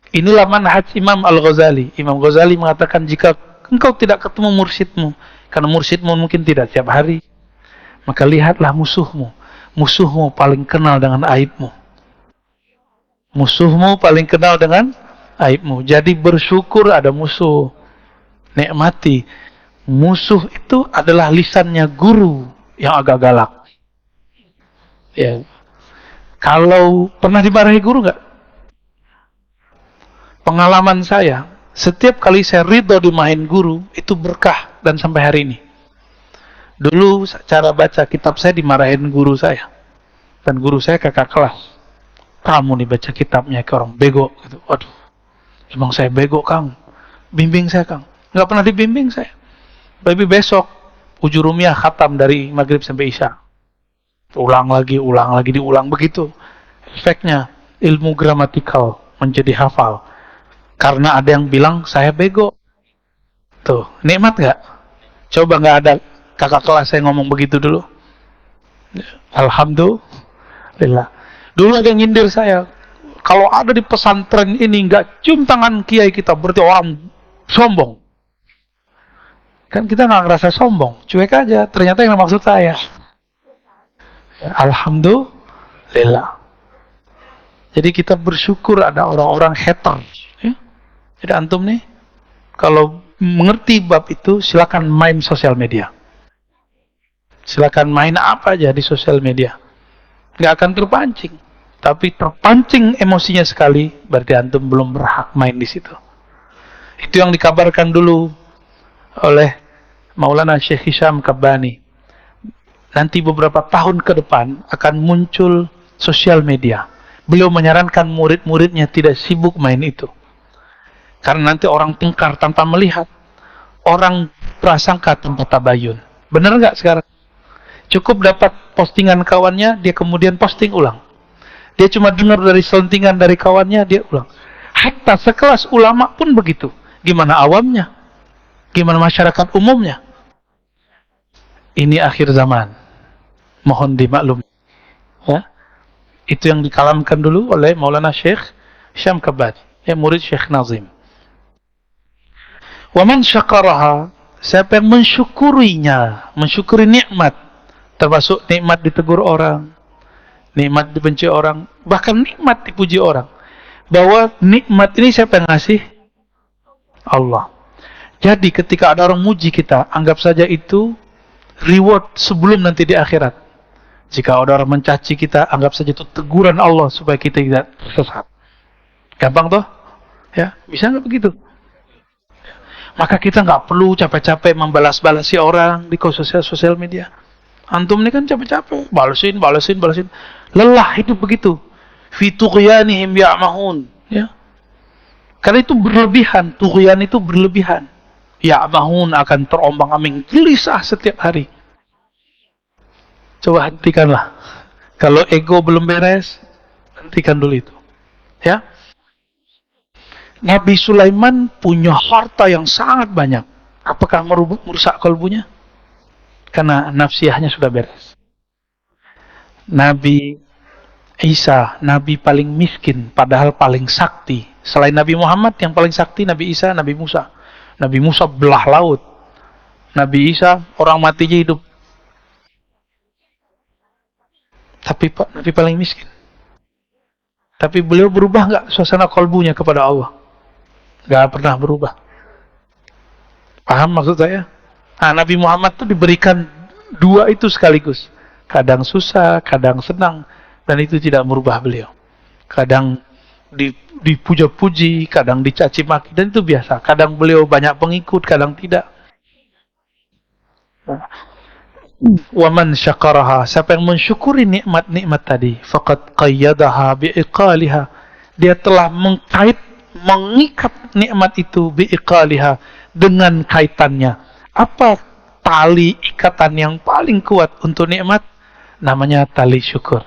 Inilah manhaj Imam Al-Ghazali. Imam Ghazali mengatakan, jika engkau tidak ketemu mursyidmu, karena mursyidmu mungkin tidak tiap hari, maka lihatlah musuhmu. Musuhmu paling kenal dengan aibmu. Musuhmu paling kenal dengan aibmu. Jadi bersyukur ada musuh. Nikmati. Musuh itu adalah lisannya guru yang agak galak. Ya. Kalau pernah dimarahi guru nggak? Pengalaman saya, setiap kali saya ridho dimarahin guru, itu berkah dan sampai hari ini. Dulu cara baca kitab saya dimarahin guru saya. Dan guru saya kakak kelas. Kamu nih baca kitabnya ke orang bego gitu. Waduh. Emang saya bego, Kang. Bimbing saya, Kang. Nggak pernah dibimbing saya. Tapi besok ujurumiyah khatam dari maghrib sampai isya. Ulang lagi, diulang begitu. Efeknya ilmu gramatikal menjadi hafal. Karena ada yang bilang saya bego. Tuh, nikmat nggak? Coba nggak ada kakak kelas saya ngomong begitu dulu. Alhamdulillah. Dulu ada yang nyindir saya. Kalau ada di pesantren ini nggak cium tangan kiai kita, berarti orang sombong. Kan kita nggak ngerasa sombong, cuek aja. Ternyata yang maksud saya. Alhamdulillah. Jadi kita bersyukur ada orang-orang hater. Ya? Jadi antum nih, kalau mengerti bab itu, silakan main sosial media. Silakan main apa aja di sosial media. Nggak akan terpancing. Tapi terpancing emosinya sekali, berarti antum belum berhak main di situ. Itu yang dikabarkan dulu oleh Maulana Syekh Hisham Kabbani. Nanti beberapa tahun ke depan akan muncul sosial media. Beliau menyarankan murid-muridnya tidak sibuk main itu. Karena nanti orang tengkar tanpa melihat. Orang prasangka tanpa tabayun. Benar nggak sekarang? Cukup dapat postingan kawannya, dia kemudian posting ulang. Dia cuma dengar dari selentingan dari kawannya, dia ulang. Hatta sekelas ulama pun begitu. Gimana awamnya? Gimana masyarakat umumnya? Ini akhir zaman. Mohon dimaklum. Ya. Itu yang dikalamkan dulu oleh Maulana Syekh Syam Kabad, yang murid Syekh Nazim. Wa man syakaraha, siapa yang mensyukurinya, mensyukuri nikmat, termasuk nikmat ditegur orang, nikmat dibenci orang, bahkan nikmat dipuji orang. Bahwa nikmat ini siapa yang ngasih? Allah. Jadi ketika ada orang muji kita, anggap saja itu reward sebelum nanti di akhirat. Jika ada orang mencaci kita, anggap saja itu teguran Allah supaya kita tidak tersesat. Gampang toh? Ya, bisa nggak begitu? Maka kita nggak perlu capek-capek membalas-balasi orang di sosial media. Antum ini kan capek-capek, balesin. Lelah hidup begitu. Fi tughyanihim ya'mahun. Ya. Karena itu berlebihan, tughyan itu berlebihan. Ya'mahun akan terombang-ambing, gelisah setiap hari. Coba hentikanlah. Kalau ego belum beres, hentikan dulu itu. Ya. Nabi Sulaiman punya harta yang sangat banyak. Apakah merusak kalbunya? Karena nafsiyahnya sudah beres. Nabi Isa, Nabi paling miskin, padahal paling sakti. Selain Nabi Muhammad, yang paling sakti Nabi Isa, Nabi Musa. Nabi Musa belah laut. Nabi Isa, orang matinya hidup. Tapi Nabi paling miskin. Tapi beliau berubah nggak suasana kalbunya kepada Allah? Nggak pernah berubah. Paham maksud saya? Nah, Nabi Muhammad itu diberikan dua itu sekaligus. Kadang susah, kadang senang. Dan itu tidak merubah beliau. Kadang dipuja-puji, kadang dicaci maki, dan itu biasa. Kadang beliau banyak pengikut, kadang tidak. Waman syakaraha, siapa yang mensyukuri nikmat-nikmat tadi, faqad qayyadaha bi'iqaliha, dia telah mengikat nikmat itu bi'iqaliha, dengan kaitannya. Apa tali ikatan yang paling kuat untuk nikmat? Namanya tali syukur.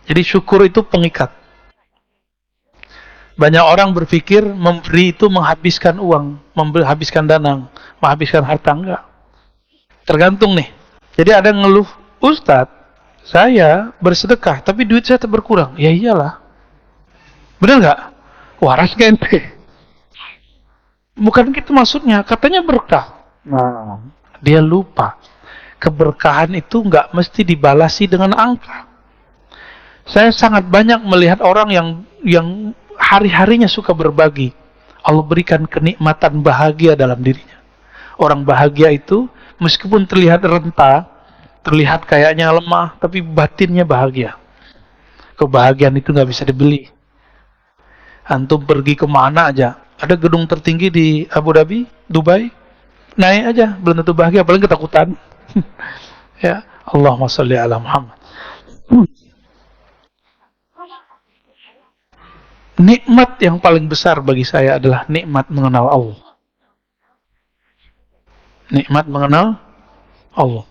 Jadi syukur itu pengikat. Banyak orang berpikir memberi itu menghabiskan uang, menghabiskan dana, menghabiskan harta. Enggak. Tergantung nih. Jadi ada yang ngeluh, Ustadz, saya bersedekah, tapi duit saya berkurang. Ya iyalah. Benar nggak? Waras gente. Bukan gitu maksudnya. Katanya berkah. Nah, dia lupa. Keberkahan itu nggak mesti dibalasi dengan angka. Saya sangat banyak melihat orang yang hari-harinya suka berbagi. Allah berikan kenikmatan bahagia dalam dirinya. Orang bahagia itu meskipun terlihat renta, terlihat kayaknya lemah, tapi batinnya bahagia. Kebahagiaan itu nggak bisa dibeli. Antum pergi kemana aja, ada gedung tertinggi di Abu Dhabi, Dubai, naik aja, belum tentu bahagia, paling ketakutan. Ya, Allahumma sholli ala Muhammad. Nikmat yang paling besar bagi saya adalah nikmat mengenal Allah. Nikmat mengenal Allah.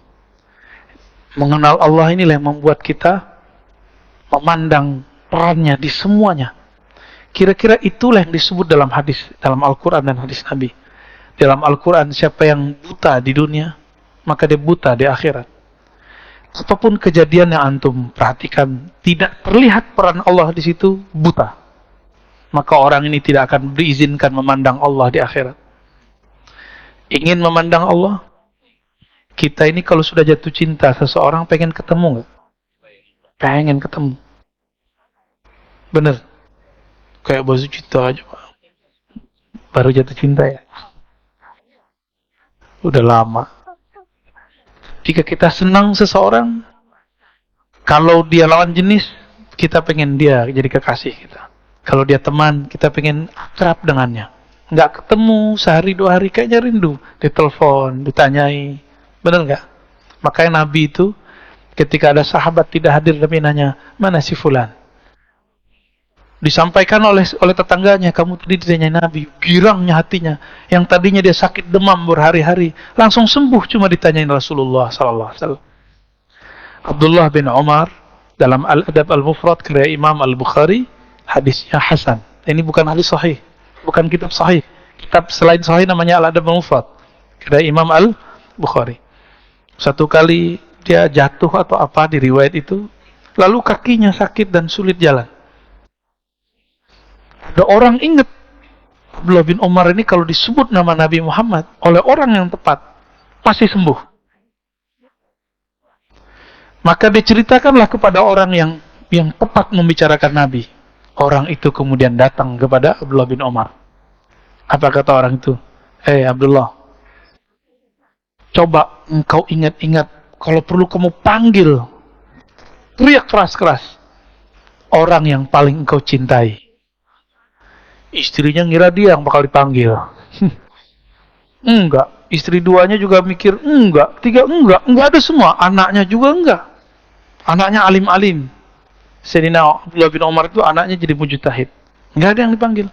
Mengenal Allah inilah yang membuat kita memandang perannya di semuanya. Kira-kira itulah yang disebut dalam hadis, dalam Al-Quran dan hadis Nabi. Dalam Al-Quran, siapa yang buta di dunia, maka dia buta di akhirat. Apapun kejadian yang antum perhatikan, tidak terlihat peran Allah di situ, buta. Maka orang ini tidak akan diizinkan memandang Allah di akhirat. Ingin memandang Allah? Kita ini kalau sudah jatuh cinta seseorang, pengen ketemu nggak? Pengen ketemu. Bener. Kayak baju cinta aja, Pak. Baru jatuh cinta ya. Udah lama. Jika kita senang seseorang, kalau dia lawan jenis, kita pengen dia jadi kekasih kita. Kalau dia teman, kita pengen akrab dengannya. Nggak ketemu sehari dua hari, kayaknya rindu. Ditelepon, ditanyai. Bener nggak? Makanya Nabi itu, ketika ada sahabat tidak hadir, Nabi nanya, mana si fulan? Disampaikan oleh tetangganya, kamu tadi ditanya Nabi, girangnya hatinya. Yang tadinya dia sakit demam berhari-hari, langsung sembuh cuma ditanyain Rasulullah sallallahu alaihi wasallam. Abdullah bin Umar dalam Al-Adab Al-Mufrad karya Imam Al-Bukhari, hadisnya hasan. Ini bukan hadis sahih, bukan kitab sahih. Kitab selain sahih namanya Al-Adab Al-Mufrad karya Imam Al-Bukhari. Satu kali dia jatuh atau apa di riwayat itu, lalu kakinya sakit dan sulit jalan. Ada orang ingat Abdullah bin Umar ini kalau disebut nama Nabi Muhammad oleh orang yang tepat, pasti sembuh. Maka diceritakanlah kepada orang yang tepat membicarakan Nabi. Orang itu kemudian datang kepada Abdullah bin Umar. Apa kata orang itu? Abdullah, coba engkau ingat-ingat, kalau perlu kamu panggil, teriak keras-keras orang yang paling engkau cintai. Istrinya ngira dia yang bakal dipanggil. Enggak. Istri duanya juga mikir enggak. Tiga enggak. Enggak ada semua. Anaknya juga enggak. Anaknya alim-alim. Sayyidina Abdullah bin Umar itu anaknya jadi mujtahid. Enggak ada yang dipanggil.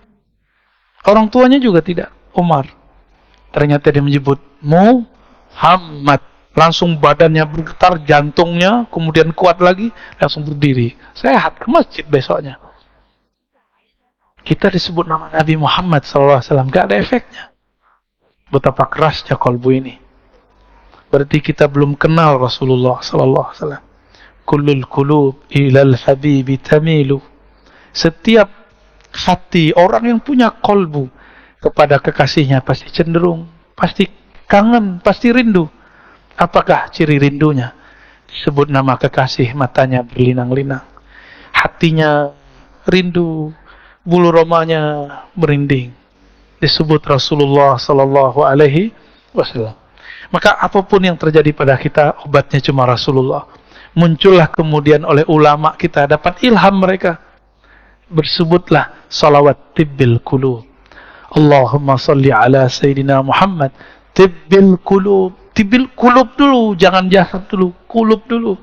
Orang tuanya juga tidak. Umar. Ternyata dia menyebut Muhammad. Langsung badannya bergetar, jantungnya kemudian kuat lagi, langsung berdiri. Sehat ke masjid besoknya. Kita disebut nama Nabi Muhammad SAW, gak ada efeknya. Betapa kerasnya kolbu ini. Berarti kita belum kenal Rasulullah SAW. Kullul qulub ilal habibi tamilu. Setiap hati orang yang punya kolbu kepada kekasihnya pasti cenderung, pasti kangen, pasti rindu. Apakah ciri rindunya? Disebut nama kekasih, matanya berlinang-linang, hatinya rindu, bulu romanya merinding. Disebut Rasulullah sallallahu alaihi wasallam. Maka apapun yang terjadi pada kita, obatnya cuma Rasulullah. Muncullah kemudian oleh ulama kita, dapat ilham mereka. Bersebutlah salawat tibbil qulub. Allahumma salli ala Sayyidina Muhammad. Tibbil qulub. Tibbil qulub dulu, jangan jasad dulu, qulub dulu.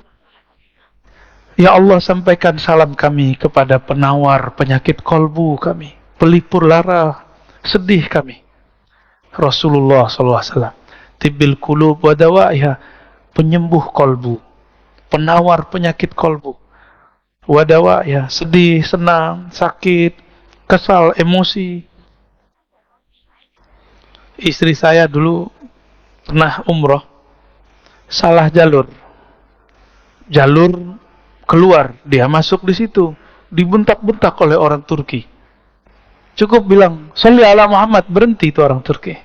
Ya Allah, sampaikan salam kami kepada penawar penyakit kolbu kami, pelipur lara sedih kami. Rasulullah SAW, tibbil qulub wa dawaiha, penyembuh kolbu, penawar penyakit kolbu. Wa dawaiha, sedih, senang, sakit, kesal, emosi. Istri saya dulu pernah umroh, salah jalur keluar, dia masuk di situ, dibentak-bentak oleh orang Turki. Cukup bilang, "Sholli ala Muhammad", berhenti itu orang Turki.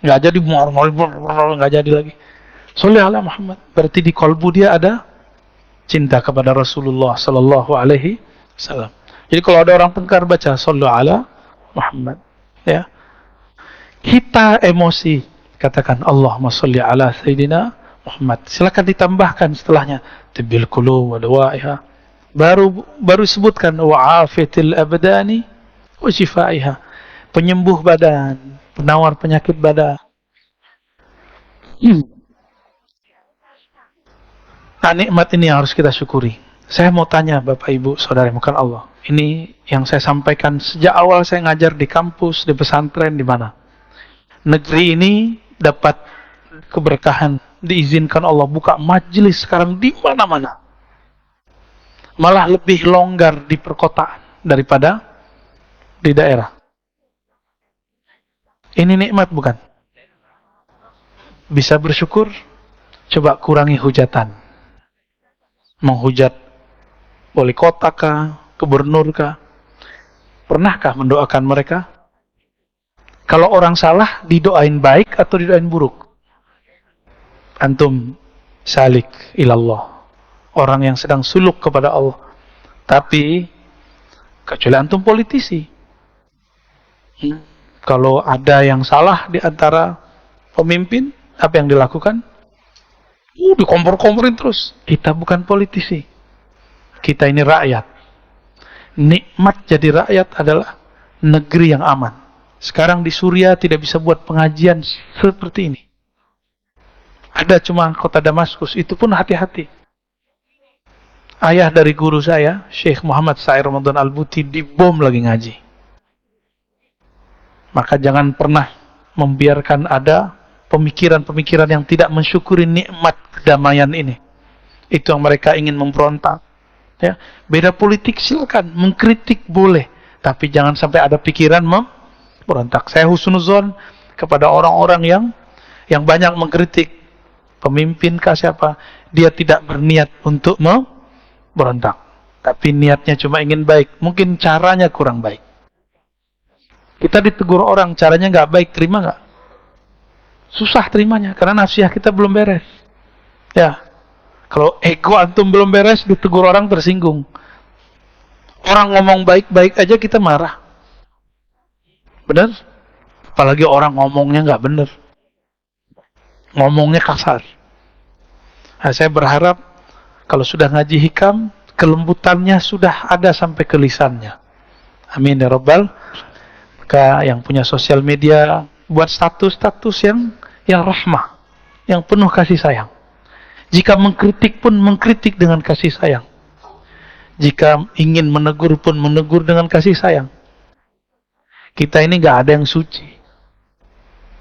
Nggak jadi, nggak jadi lagi. Sholli ala Muhammad, berarti di kolbu dia ada cinta kepada Rasulullah sallallahu alaihi wasallam. Jadi kalau ada orang tengkar baca Sholli ala Muhammad, ya. Kita emosi, katakan Allahumma sholli ala Sayyidina Muhammad. Silakan ditambahkan setelahnya tibbil qulub wa dawaiha. Baru sebutkan wa afiyatil abdani wa shifaiha. Penyembuh badan, penawar penyakit badan. Nah, nikmat ini yang harus kita syukuri. Saya mau tanya Bapak Ibu, Saudara bukan Allah. Ini yang saya sampaikan sejak awal saya ngajar di kampus, di pesantren, di mana. Negeri ini dapat keberkahan, diizinkan Allah buka majelis sekarang di mana-mana. Malah lebih longgar di perkotaan daripada di daerah. Ini nikmat bukan? Bisa bersyukur, coba kurangi hujatan. Menghujat wali kota kah, gubernur kah? Pernahkah mendoakan mereka? Kalau orang salah, didoain baik atau didoain buruk? Antum salik ilallah, orang yang sedang suluk kepada Allah. Tapi kecuali antum politisi, kalau ada yang salah di antara pemimpin, apa yang dilakukan? Dikompor-komporin terus. Kita bukan politisi, kita ini rakyat. Nikmat jadi rakyat adalah negeri yang aman. Sekarang di Suriah tidak bisa buat pengajian seperti ini. Ada cuma kota Damaskus, itu pun hati-hati. Ayah dari guru saya, Syekh Muhammad Sair Ramadan Al-Buti, dibom lagi ngaji. Maka jangan pernah membiarkan ada pemikiran-pemikiran yang tidak mensyukuri nikmat kedamaian ini. Itu yang mereka ingin memberontak. Ya, beda politik silakan, mengkritik boleh, tapi jangan sampai ada pikiran memberontak. Saya husnuzon kepada orang-orang yang banyak mengkritik pemimpin kah siapa, dia tidak berniat untuk memberontak, tapi niatnya cuma ingin baik, mungkin caranya kurang baik. Kita ditegur orang, caranya nggak baik, terima nggak? Susah terimanya, karena nafsiyah kita belum beres. Ya, kalau ego antum belum beres, ditegur orang tersinggung. Orang ngomong baik-baik aja kita marah. Benar? Apalagi orang ngomongnya nggak benar. Ngomongnya kasar. Nah, saya berharap kalau sudah ngaji hikam, kelembutannya sudah ada sampai ke lisannya. Amin ya Rabbal. Maka yang punya sosial media, buat status-status yang rahmah, yang penuh kasih sayang. Jika mengkritik pun mengkritik dengan kasih sayang. Jika ingin menegur pun menegur dengan kasih sayang. Kita ini nggak ada yang suci.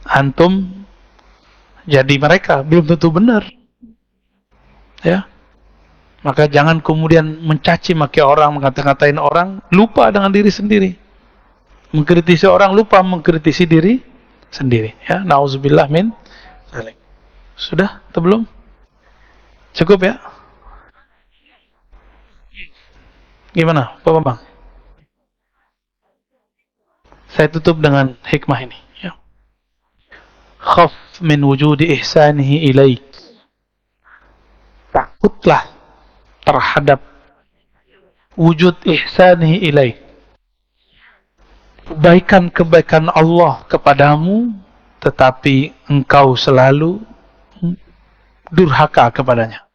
Antum jadi mereka belum tentu benar. Ya. Maka jangan kemudian mencaci maki orang, mengata-ngatain orang, lupa dengan diri sendiri. Mengkritisi orang, lupa mengkritisi diri sendiri. Ya, nauzubillah min dzalik. Sudah atau belum? Cukup ya? Gimana, Pak Bambang? Saya tutup dengan hikmah ini. Ya. Khaf min wujudi ihsanihi ilaik. Takutlah terhadap wujud ihsanihi ilaik. Kebaikan-kebaikan Allah kepadamu, tetapi engkau selalu durhaka kepadanya.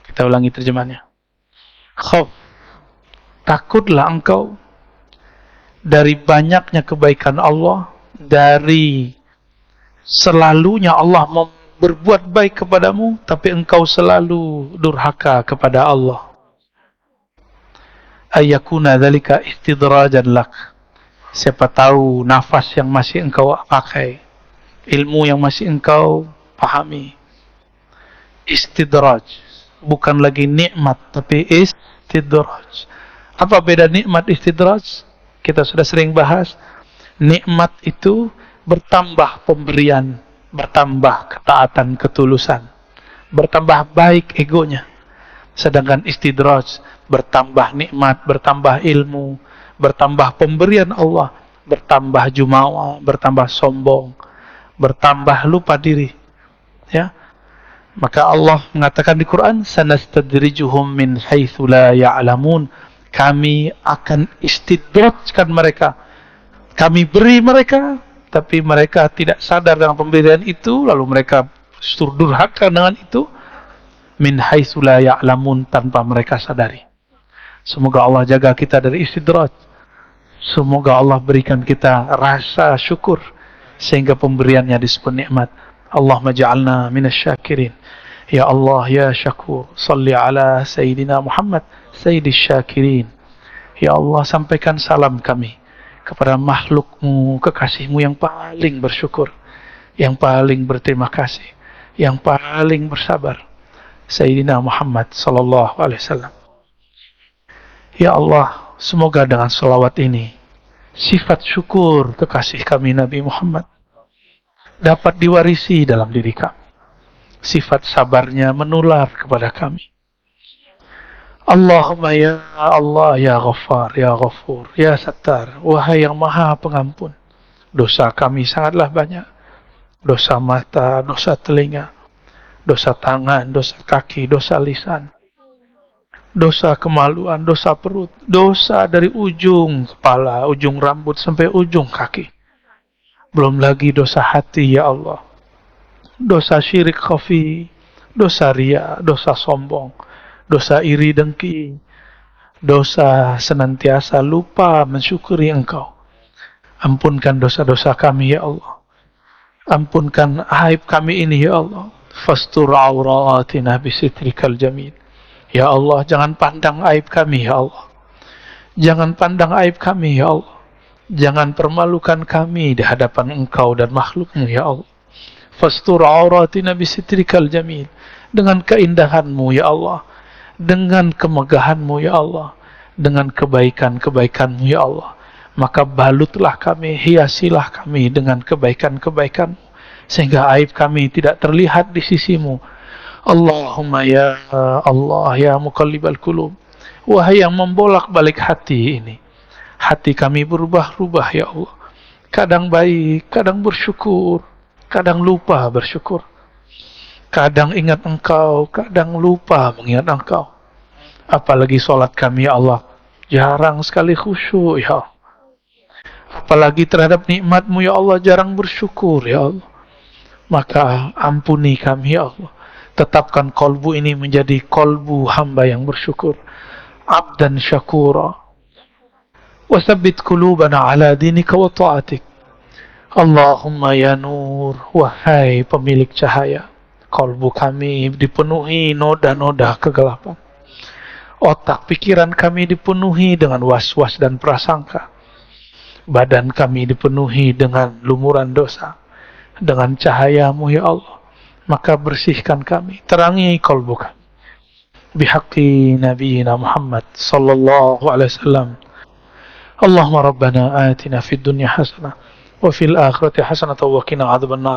Kita ulangi terjemahannya. Khaf, takutlah engkau dari banyaknya kebaikan Allah, dari selalunya Allah berbuat baik kepadamu, tapi engkau selalu durhaka kepada Allah. Ayyakuna dzalika istidrajan lak. Siapa tahu nafas yang masih engkau pakai, ilmu yang masih engkau pahami, istidraj, bukan lagi nikmat, tapi istidraj. Apa beda nikmat istidraj? Kita sudah sering bahas. Nikmat itu bertambah pemberian, bertambah ketaatan, ketulusan, bertambah baik egonya. Sedangkan istidraj bertambah nikmat, bertambah ilmu, bertambah pemberian Allah, bertambah jumawa, bertambah sombong, bertambah lupa diri. Ya. Maka Allah mengatakan di Quran, sanastadrijuhum min haitsu la ya'lamun. Kami akan istidrajkan mereka. Kami beri mereka, tapi mereka tidak sadar dengan pemberian itu, lalu mereka durhaka dengan itu. Min haitsu la ya'lamun, tanpa mereka sadari. Semoga Allah jaga kita dari istidraj. Semoga Allah berikan kita rasa syukur sehingga pemberiannya disebut nikmat. Allahumma ja'alna minasy-syakirin. Ya Allah ya Syakur, salli ala Sayyidina Muhammad Sayyidis Syakirin. Ya Allah, sampaikan salam kami kepada makhlukmu, kekasihmu yang paling bersyukur, yang paling berterima kasih, yang paling bersabar, Sayyidina Muhammad sallallahu alaihi wasallam. Ya Allah, semoga dengan salawat ini sifat syukur kekasih kami Nabi Muhammad dapat diwarisi dalam diri kami. Sifat sabarnya menular kepada kami. Allahumma ya Allah, ya Ghaffar, ya Ghafur, ya Sattar, wahai yang maha pengampun. Dosa kami sangatlah banyak. Dosa mata, dosa telinga, dosa tangan, dosa kaki, dosa lisan, dosa kemaluan, dosa perut, dosa dari ujung kepala, ujung rambut sampai ujung kaki. Belum lagi dosa hati ya Allah. Dosa syirik khafi, dosa riya, dosa sombong, dosa iri dengki, dosa senantiasa lupa mensyukuri Engkau. Ampunkan dosa-dosa kami ya Allah. Ampunkan aib kami ini ya Allah. Fastur auratina bisitrikal jamil. Ya Allah, jangan pandang aib kami, ya Allah. Jangan pandang aib kami, ya Allah. Jangan permalukan kami di hadapan Engkau dan makhluk-Mu, ya Allah. Fastur auratina bisitrikal jamil. Dengan keindahan-Mu, ya Allah. Dengan kemegahan-Mu, ya Allah. Dengan kebaikan-kebaikan-Mu, ya Allah. Maka balutlah kami, hiasilah kami dengan kebaikan-kebaikan-Mu, sehingga aib kami tidak terlihat di sisi-Mu. Allahumma ya Allah, ya muqallibal qulub. Wahai yang membolak-balik hati ini. Hati kami berubah-ubah, ya Allah. Kadang baik, kadang bersyukur, kadang lupa bersyukur. Kadang ingat Engkau, kadang lupa mengingat Engkau. Apalagi sholat kami, ya Allah, jarang sekali khusyuk, ya Allah. Apalagi terhadap nikmat-Mu, ya Allah, jarang bersyukur, ya Allah. Maka ampuni kami, ya Allah. Tetapkan kolbu ini menjadi kolbu hamba yang bersyukur. Abdan syakura. Wasabbit qulubana ala dinika wa ta'atik. Allahumma ya nur, wahai pemilik cahaya, kolbu kami dipenuhi noda-noda kegelapan. Otak pikiran kami dipenuhi dengan was-was dan prasangka. Badan kami dipenuhi dengan lumuran dosa. Dengan cahaya-Mu, ya Allah, maka bersihkan kami, terangi kolbu kami. Bihaqqi nabiyina Muhammad sallallahu alaihi wasallam. Allahumma rabbana atina fid dunya hasanah wa fil akhirati hasanah wa qina adzabannar.